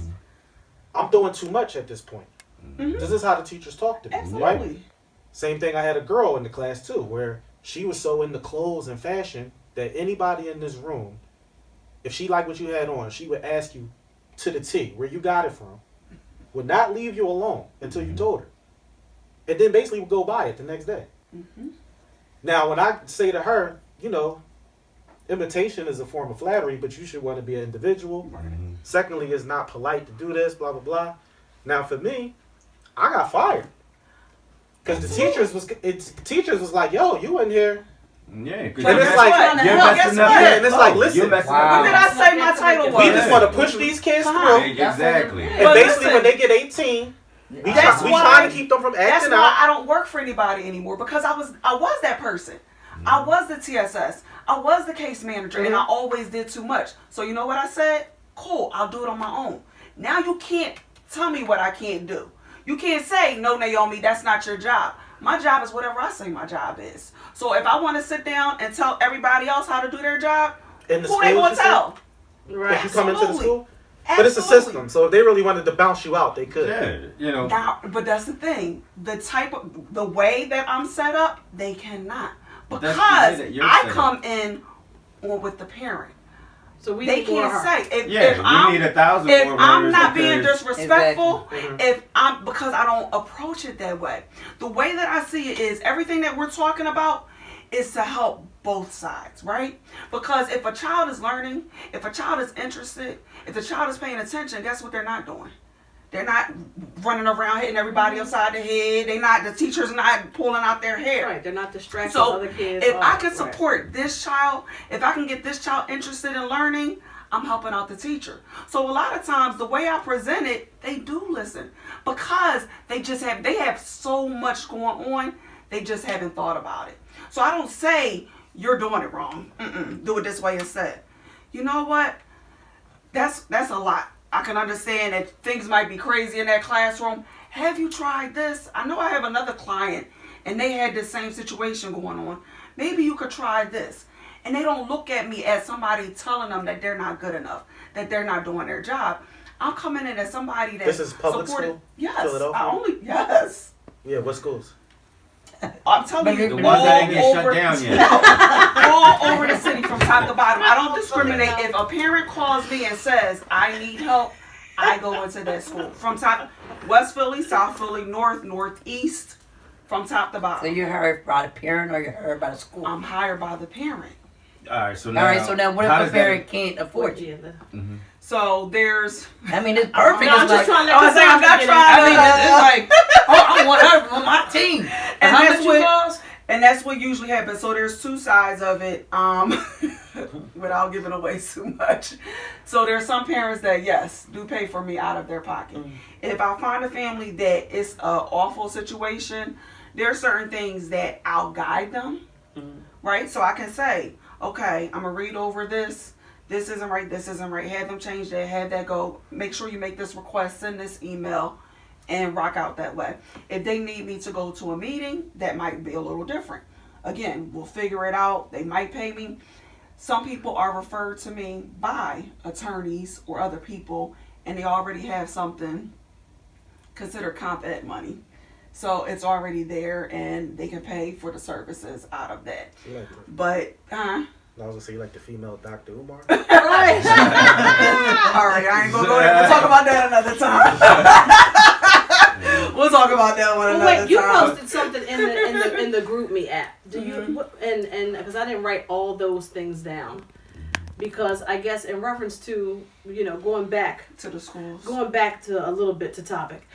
I'm doing too much at this point. Mhm. This is how the teachers talk to me, right? Absolutely. Same thing, I had a girl in the class too, where she was so into clothes and fashion that anybody in this room, if she liked what you had on, she would ask you to the T where you got it from, would not leave you alone until you told her. And then basically would go buy it the next day. Now, when I say to her, you know, imitation is a form of flattery, but you should want to be an individual. Secondly, it's not polite to do this, blah, blah, blah. Now, for me, I got fired. Because the teachers was like, yo, you in here. Yeah, because And it's like, you're Guess messing what? up. Yeah, and it's like, listen, You're messing Wow. What did I say my title was? we just want to push these kids through. Exactly. And But basically, listen, when they get 18, we That's why- trying to keep them from That's acting why out. I don't work for anybody anymore because I was that person. I was the TSS. I was the case manager, and I always did too much. So you know what I said? Cool, I'll do it on my own. Now you can't tell me what I can't do. You can't say, no, Naomi, that's not your job. My job is whatever I say my job is. So if I want to sit down and tell everybody else how to do their job, In the who they schools, going you to tell? If you come into the Absolutely. school. But it's a Absolutely. system, so if they really wanted to bounce you out, they could. Yeah, you know. Now, but that's the thing. The way that I'm set up, they cannot. But that's the Because way that you're I set come in with the parent. So we they need more of can't her. say Yeah, we need 1,000 if more I'm members not being because- disrespectful, Exactly. if I'm because I don't approach it that way. The way that I see it is everything that we're talking about is to help both sides, right? Because if a child is learning, if a child is interested, if the child is paying attention, guess what they're not doing? They're not running around hitting everybody upside the head. The teacher's not pulling out their hair. Right, they're not distracting So other kids. if I can right. support this child, if I can get this child interested in learning, I'm helping out the teacher. So a lot of times the way I present it, they do listen because they have so much going on. They just haven't thought about it. So I don't say you're doing it wrong. Do it this way instead. You know what? That's a lot. I can understand that things might be crazy in that classroom. Have you tried this? I know I have another client and they had the same situation going on. Maybe you could try this. And they don't look at me as somebody telling them that they're not good enough, that they're not doing their job. I'm coming in as somebody that This is public school? Yes. Philadelphia? Yes. Yeah, what schools? I'm telling you, The ones that didn't get all shut over, down yet. all over the city from top to bottom. I don't discriminate. If a parent calls me and says, I need help, I go into that school. From top, West Philly, South Philly, North, Northeast, from top to So bottom. you're hired by the parent or you're hired by the school? I'm hired by the parent. All right, so Now what if how a does parent can't afford you? So there's, I mean, it's perfect. No, I'm It's just like, trying to let I'm this out not get trying in. I mean, it's like, oh, I want her on my team. And How that's much what- you cost? and that's what usually happens. So there's two sides of it, without giving away too much. So there's some parents that, yes, do pay for me out of their pocket. If I find a family that it's an awful situation, there are certain things that I'll guide them, right? So I can say, okay, I'm going to read over this. This isn't right. This isn't right. Have them change that. Have that go. Make sure you make this request. Send this email. And rock out that way. If they need me to go to a meeting, that might be a little different. Again, we'll figure it out. They might pay me. Some people are referred to me by attorneys or other people, and they already have something considered comp ed money. So it's already there, and they can pay for the services out of that. You like the, But, I was gonna say you like the female Dr. Umar. Right. all right, I ain't gonna go there. We'll talk about that another time. We'll talk about that one Well, another wait, you time. posted something in the group me app. Do you and because I didn't write all those things down because I guess in reference to going back To the schools. to a little bit to topic.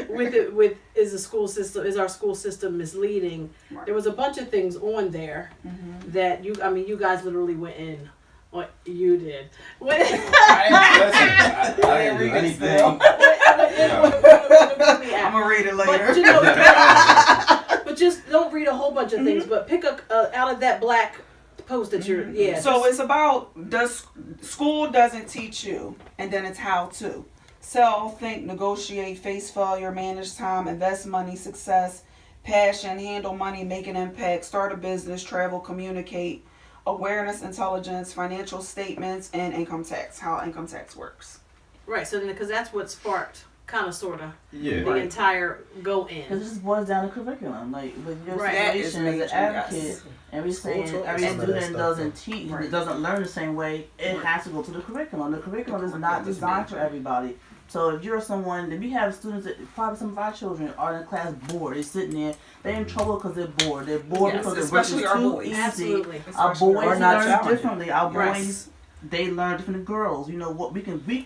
With is our school system misleading? Right. There was a bunch of things on there that you guys literally went in. What you did. I didn't do anything. I'm gonna read it later. But just don't read a whole bunch of things. But pick out of that black post that you're So it's about school doesn't teach you, and then it's how to sell, think, negotiate, face failure, manage time, invest money, success, passion, handle money, make an impact, start a business, travel, communicate, awareness, intelligence, financial statements, and income tax. How income tax works. right. So then because that's what sparked kind of sort of Yeah. the entire go Because in. this just boils down to curriculum. Like with your Right. That is situation as major, an advocate, yes. every School taught every us some of that student stuff, doesn't though. teach, Right. doesn't learn the same way. It Right. has to go to the curriculum. The curriculum is not curriculum is designed for major. everybody. So if you're someone, if we have students that probably some of our children are in class bored, they're sitting there, they're in trouble because they're bored. They're bored Yes, because the work is especially our too boys. easy. Absolutely. Our Especially boys Or not learn challenging. differently. Our boys, Right. they learn different than girls. You know what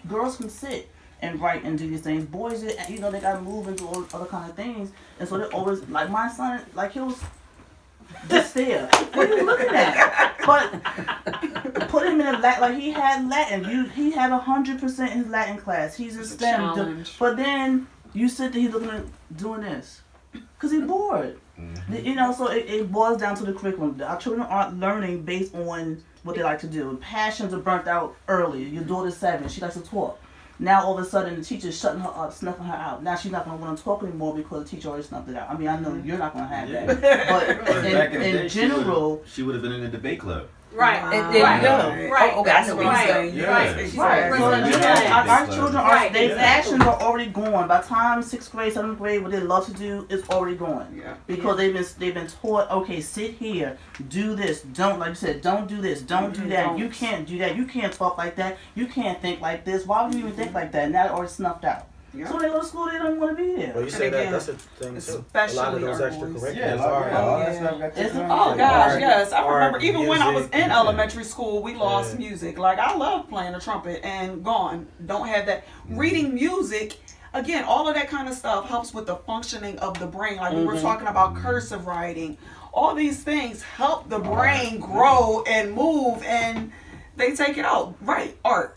girls can sit and write and do these things. Boys, they gotta move and do all other kind of things. And so they always, like my son, like he was just there. What are you looking at? But put him in a Latin, like he had Latin. He had 100% in his Latin class. He's a It's a STEM. challenge. But then you sit there, he's looking at doing this. Because he's bored. So it boils down to the curriculum. Our children aren't learning based on what they like to do. Passions are burnt out early. Your daughter's 7. She likes to talk. Now all of a sudden the teacher's shutting her up, snuffing her out. Now she's not going to want to talk anymore because the teacher already snuffed it out. I mean, I know you're not going to have that. But Back in the day, in general, she would have been in the debate club. Right. And there you go. Right. Oh, okay, I know what you're Right. saying. Yeah. Right. Exactly. So Right. our children are Right. their Exactly. actions are already going. By the time 6th grade, 7th grade, what they love to do is already going. Yeah. Because they've been taught, okay, sit here, do this, don't, like you said, don't do this, don't do that. You can't do that. You can't talk like that. You can't think like this. Why would you even think like that? And that already snuffed out. Yeah. So when they go to school, they don't want to be there. Well, you say And that again, that's a thing too. A lot especially of those our extracurriculars boys. Yeah, are. all that stuff got It's- taken Oh away. gosh, art, yes. I remember art, even when I was music. in elementary school, we lost Yeah. music. Like I love playing the trumpet and gone. Don't have that. Reading music, again, all of that kind of stuff helps with the functioning of the brain. Like we were talking about cursive writing. All these things help the brain grow and move, and they take it out. Right, art.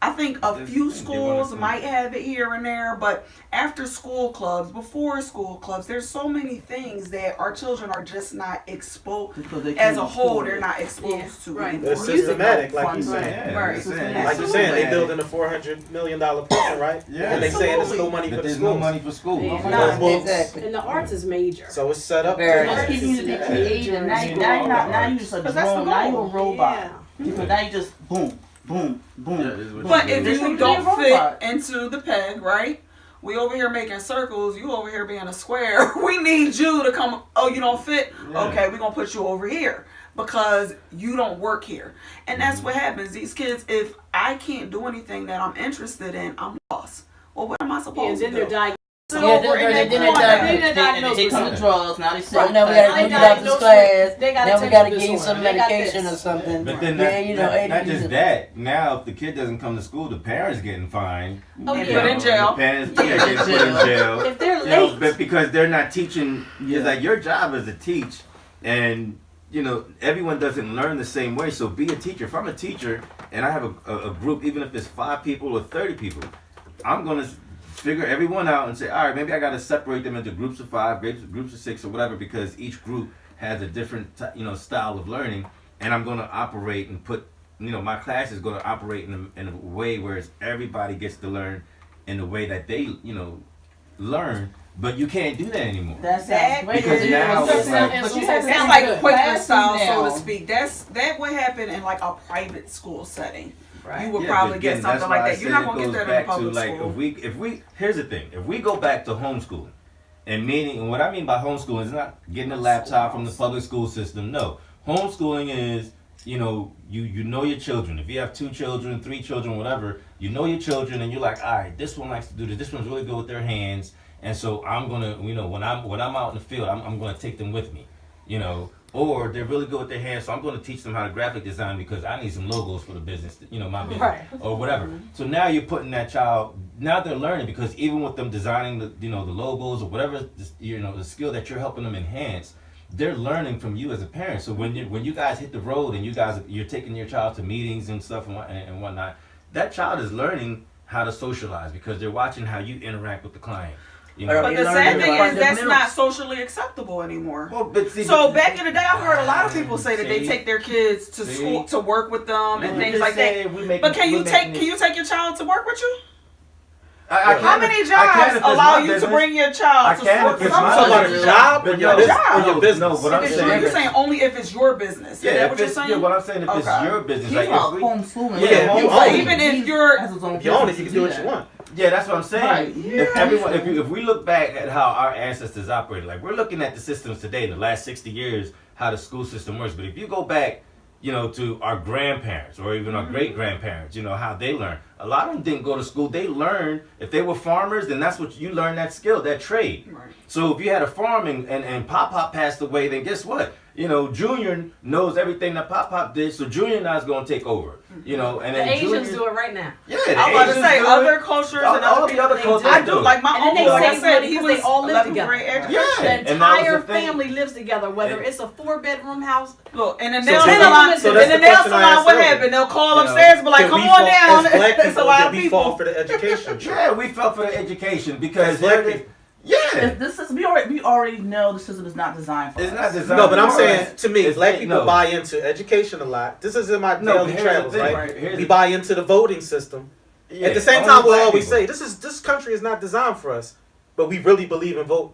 I think a Just few give schools us a- might have it here and there, but after school clubs, before school clubs, there's so many things that our children are just not exposed. Because they As can't a whole, afford they're it. not exposed Yeah, to right. anymore. It's systematic, like you Fun saying. Yeah, Right. it's saying- Like you're saying, they Absolutely. building a $400 million prison, right? Yeah. And they saying there's no money But for the there's no schools. money for school. Yeah. No books. Exactly. And the arts is major. So it's set up. Very to- Just giving you the aid, and now you're just a But that's the drone. Now you're a goal. robot. Yeah. Because now you just boom, boom, boom. Yeah, this is what But you if do. This you would don't be a fit robot. into the peg, right? We over here making circles, you over here being a square. We need you to come. Oh, you don't fit? Yeah. Okay, we're going to put you over here because you don't work here. And that's what happens. These kids, if I can't do anything that I'm interested in, I'm lost. Well, what am I Yeah, and supposed then to they're do? diagnosed. Sit Yeah, over then in they're that diagnosed. corner. They come to drugs, now they Right now we self-test. gotta do They doctor's diagnosed class. with- they got Now we attention gotta give you disorder. some They got medication this. or something. But then Yeah, you know, not ADD. just that. Now, if the kid doesn't come to school, the parents getting fined. Oh, And yeah. put in jail. The parents getting put in jail. If they're You know, late. but because they're not teaching, Yeah. it's like your job is to teach, and you know everyone doesn't learn the same way. So be a teacher. If I'm a teacher and I have a group, even if it's 5 people or 30 people, I'm gonna figure everyone out and say, all right, maybe I got to separate them into groups of 5, groups of 6, or whatever, because each group has a different style of learning, and I'm gonna operate and put my class is gonna operate in a way where everybody gets to learn in the way that they learn. But you can't do that anymore. That's That great. Because now it's like- But you have to It's have like good Quaker classes style, so now. to speak. That would happen in like a private school setting. Right. You would Yeah, probably but get again, something that's like why I that. You're said not it gonna get goes that in back public to, like, school. if we here's the thing, if we go back to homeschooling, and what I mean by homeschooling is not getting a laptop from the public school system. No, homeschooling is you know your children. If you have 2 children, 3 children, whatever, you know your children, and you're like, all right, this one likes to do this. This one's really good with their hands, and so I'm gonna when I'm out in the field, I'm gonna take them with me, Or they're really good with their hands, so I'm going to teach them how to graphic design because I need some logos for the business, my business, Right. or whatever. So now you're putting that child. Now they're learning because even with them designing the logos or whatever, the skill that you're helping them enhance, they're learning from you as a parent. So when you guys hit the road and you're taking your child to meetings and stuff and whatnot, that child is learning how to socialize because they're watching how you interact with the client. But the Learn sad the thing is that's fundamentals. not socially acceptable anymore. Well, but see, So back in the day, I've heard a lot of people say that they See? take their kids to See? school to work with them and We're things just like that. saying But can you take your child to work with you? I How many jobs allow you to bring your I child to can work if with it's you? my So about a business. job But or no, your business? job. Or your business? No, what I'm If it's saying. you're saying only if it's your business. Is that what you're saying? Yeah, what I'm saying, if it's Okay. your business, He's like about if we, homeschooling. Yeah, you So own it. even if you're If you own it, you can do what you want. yeah, that's what I'm saying. Right. If we look back at how our ancestors operated, like we're looking at the systems today, the last 60 years, how the school system works. But if you go back, to our grandparents or even our great grandparents, how they learned. A lot of them didn't go to school. They learned, if they were farmers, then that's what you learned, that skill, that trade. Right. So if you had a farm and Pop passed away, then guess what? Junior knows everything that Pop did, so Junior now is going to take over. And The then Asians Junior, do it right now. Yeah, the I was about to Asians say do it. other cultures and All other the people. other they cultures I do do it. like my And then they uncle. Like I save said, money he 'cause was they all live 11th together. grade education. Yeah. The And that was entire the thing. family lives together, whether And- it's a 4-bedroom house. Look, in the So nail can we- salon, so that's in the the nail question I salon, asked what earlier. happened? They'll call You know, upstairs and be like, Can "Come we on fall- down." As black It's a people, lot did of we people. fall for the education? Yeah, we fell for the education because Black there it is. people. Yeah. This is we already know the system is not designed for It's us. not designed. No, but I'm for saying, us. to me, It's black like, people no. buy into education a lot. This is in my No, daily but here's the travels, thing, right? right? Here's We the- buy into the voting system. Yeah, At the same only time, we'll black always people. say, this country is not designed for us, but we really believe in voting.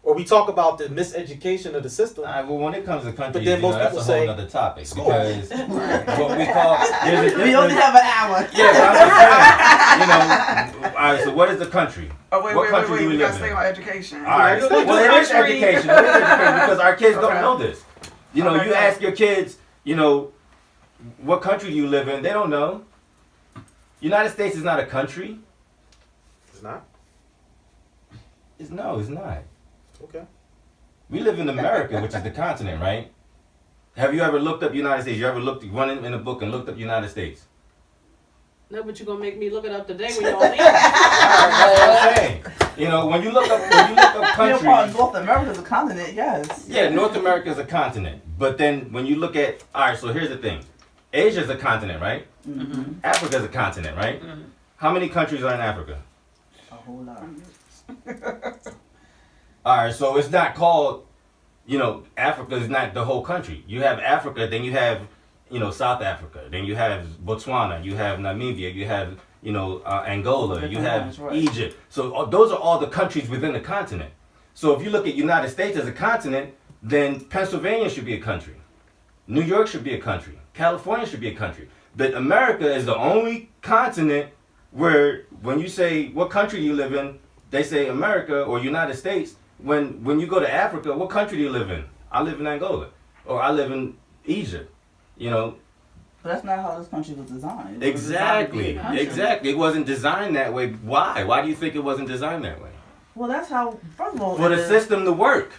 or we talk about the miseducation of the system. Well, when it comes to countries, then most that's a people whole say, other topic school. because what we call there's a We only difference. have an hour. Yeah, but I'm just saying, all right. So what is the country? Oh, wait, What country wait. do we We gotta live stay in? on education. All right. Just Well, country. it is education. It is education because our kids don't Okay. know this. You know, Okay, you yeah. ask your kids, you know, what country do you live in? They don't know. United States is not a country. It's not. It's not. Okay. We live in America, which is the continent, right? Have you ever looked up United States? You ever run in a book and looked up United States? No, but you're gonna make me look it up today when y'all leave. That's what I'm saying. You know, when you look up countries, North America is a continent, yes. yeah, North America is a continent. But then when you look at, all right, so here's the thing. Asia is a continent, right? Mm-hmm. Africa is a continent, right? How many countries are in Africa? A whole lot. All right, so it's not called, you know, Africa is not the whole country. You have Africa, then you have, you know, South Africa, then you have Botswana, you have Namibia, you have, you know, Angola, you have That's right. Egypt. So those are all the countries within the continent. So if you look at United States as a continent, then Pennsylvania should be a country. New York should be a country. California should be a country. But America is the only continent where when you say what country you live in, they say America or United States. When you go to Africa, what country do you live in? I live in Angola. Or I live in Egypt. You know, But that's not how this country was designed. It was designed to be exactly. a country. Exactly. It wasn't designed that way. Why? Why do you think it wasn't designed that way? Well, that's how, first of all, For the system to work.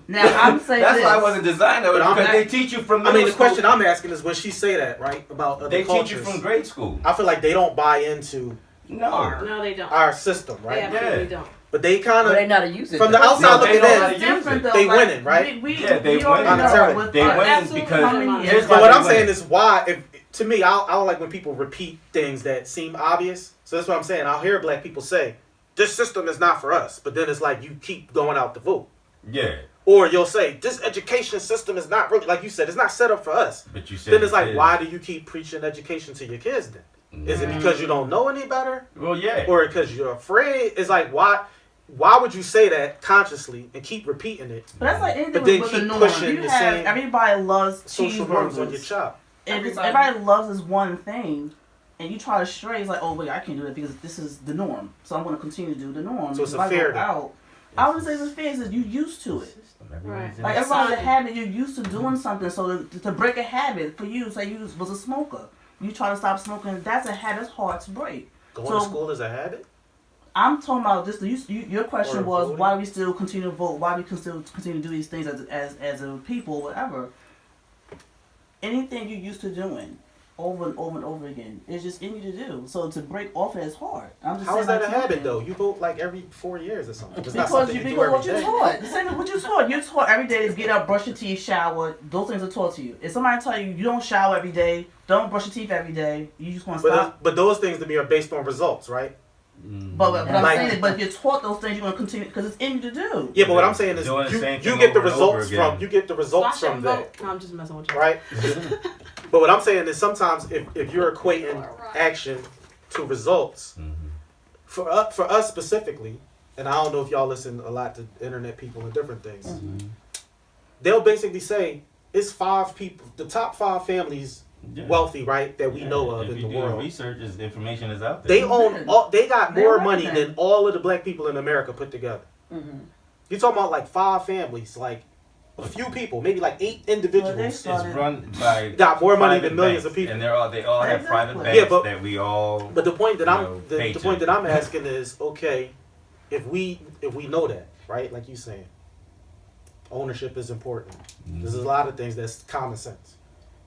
now I'm saying That's this. why it wasn't designed that way. But I'm Because not- they teach you from I middle mean, the school. question I'm asking is when she say that, right, about other They cultures, teach you from grade school. I feel like they don't buy into No. No, they don't. our system, They right? absolutely Yeah. don't. But they kind But they of, not a user. from the though. outside No, they looking know how in, to use different it. though. They like, winning, right? Yeah, they we already winning. know Monetarily. with They our- winning Absolutely because winning money. here's But why what they I'm saying winning. is why, if to me, I don't like when people repeat things that seem obvious. So that's what I'm saying. I'll hear black people say, this system is not for us. But then it's like you keep going out to vote. Yeah, Or you'll say, this education system is not really, like you said, it's not set up for us. but you said Then it's like, it why do you keep preaching education to your kids then? Is it because you don't know any better? Well, yeah. Or because you're afraid? It's like, why would you say that consciously and keep repeating it? But that's like anything But then with the keep norm. pushing You the have same everybody loves Social norms on your cheeseburgers. child. If it's, Everybody. everybody loves this one thing, and you try to stray, it's like, oh wait, I can't do that because this is the norm. So I'm going to continue to do the norm. So it's If a I go fear then. out, I would say it's a fear. It's you used to it. Right. Like everybody's a habit. You're used to doing something. So to break a habit for you, say you was a smoker, you try to stop smoking. That's a habit. That's hard to break. Going So- to school is a habit? I'm talking about this. Your question Or was voting. why do we still continue to vote? Why do we still continue to do these things as a people, whatever. Anything you're used to doing over and over and over again, it's just in you to do. So to break off it is hard. I'm just How saying is that a like habit something. though? You vote like every 4 years or something. It's not Because something you you do because every what you're day. taught. The same as what you're taught. You're taught every day to get up, brush your teeth, shower. Those things are taught to you. If somebody tell you you don't shower every day, don't brush your teeth every day, you just want to stop. But those things to me are based on results, right? But I'm Like- saying, but if you're taught those things, you're gonna continue because it's in you to do. Yeah, but what I'm saying is Doing the same you thing get the over and over results again. from So I from shouldn't that, vote. No, I'm just messing with you. right? But what I'm saying is sometimes if you're equating action to results, for us specifically, and I don't know if y'all listen a lot to internet people and different things, they'll basically say it's 5 people, the top 5 families Yeah. wealthy, right, that we Yeah, know of if in you the do world. research, the information is out there. They own all. They got They're more right money then. than all of the black people in America put together. You're talking about like 5 families, like a few people, maybe like 8 individuals. It's run by Got more money private than millions banks, of people. and they all have private Exactly. banks Yeah, but- that we all. But the point that you I'm know, the pay point to. that I'm asking is, okay, if we know that, right, like you saying, ownership is important. There's a lot of things that's common sense.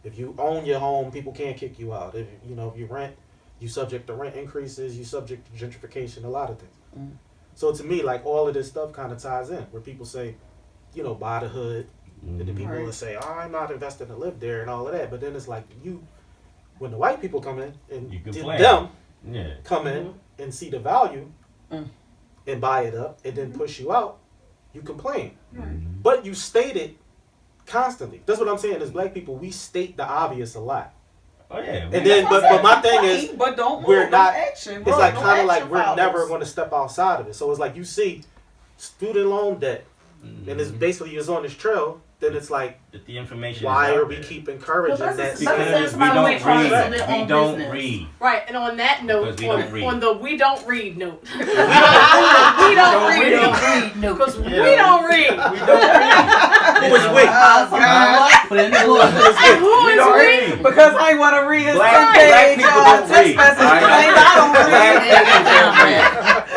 If you own your home, people can't kick you out. If you rent, you subject to rent increases, you subject to gentrification, a lot of things. So to me, like all of this stuff kind of ties in, where people say, buy the hood, and then people will say, oh, I'm not investing to live there and all of that. But then it's like when the white people come in and You them complain. Yeah. come in and see the value and buy it up and then push you out, you complain. But you state it constantly. That's what I'm saying. As black people, we state the obvious a lot. Oh yeah. And then, but my thing is, but don't we're move, not. no action. It's bro, like no kind of like action we're follows. never going to step outside of it. So it's like you see student loan debt, and it's basically is on this trail, then it's like, The information. why is are out we there. keep encouraging Well, that? that's Because That's we my don't way to run read. their We own don't business. read. Right, and on that note, Because we don't read. on the we don't read note, we don't don't read. read No. because we Yeah. don't read. We don't read. Who is we? Put it in the book. And who We is don't reading? read. Because I want to read his Black page people text don't read. message. Right? I don't read. Black people don't read.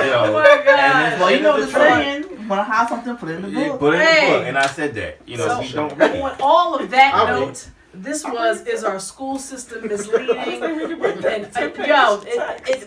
You know, Oh my God. and it's Well, you know the the truth. saying. Want to hide something? Put it in the Yeah, book. put it in Hey. the book, and I said that. You know, So- we don't read. On all of that I'll read. note, this is our school system misleading.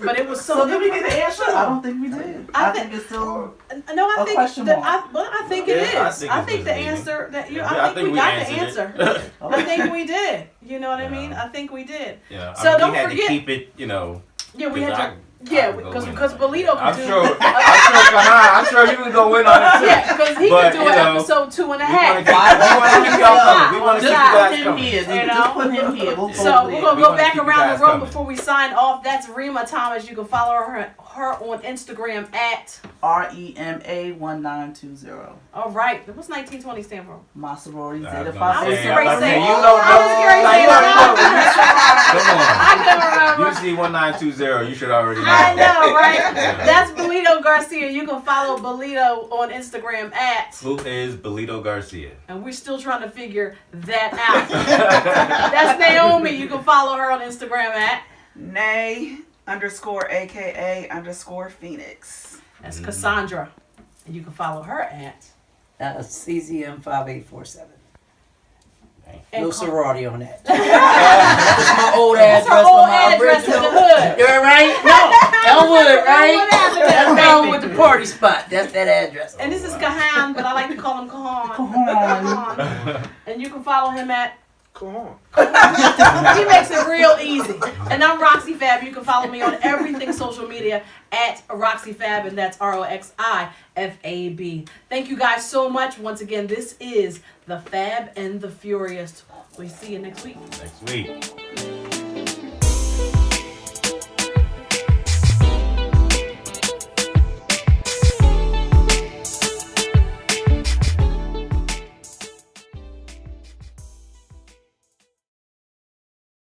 But it was So did we get the answer? I don't think we did. I I think- think it's still. No, I A think question that mark. I think it is. Yeah, I think the misleading. answer that Yeah, I think we got the answered answer. it. I think we did. You know what I mean? Yeah. I think we did. Yeah, So don't we had forget- to keep it, you know. Yeah, we had 'cause to. I Yeah, would go because in because on Belito it. can I'm do. sure. I'm sure you can go in on it too. Yeah, because he But, can do you an know, episode 2.5. We want to keep y'all coming. We want to keep you Just put guys him coming. here. You know? Just put him here. We'll go So over we're there. gonna We go wanna back keep you around guys the room coming. before we sign off. That's Rema Thomas. You can follow her on Instagram at. REMA1920. All right, what's 1920 stand for? My sorority I said was if gonna I was I say, getting ready to say- you I don't was know. getting ready to Like, say you already that. know. Come on. I couldn't remember. You see 1920, you should already know. I know, right? Yeah. That's Belito Garcia. You can follow Belito on Instagram at. Who is Belito Garcia? And we're still trying to figure that out. That's Naomi. You can follow her on Instagram at. Nay _ AKA _ Phoenix. That's Cassandra. And you can follow her at. CZM 5847. And No call- sorority on that. That's my old That's address her old for my address in original. the hood. You're right? No, Elwood, right? Elwood Avenue. That's down with the party spot. That's that address. And this is Kahaun, but I like to call him Kahaun. Kahaun. And you can follow him at. Come on. He makes it real easy. And I'm Roxi Fab. You can follow me on everything social media at Roxi Fab, and that's ROXIFAB. Thank you guys so much. Once again, this is the Fab and the Furious. We see you next week. Next week.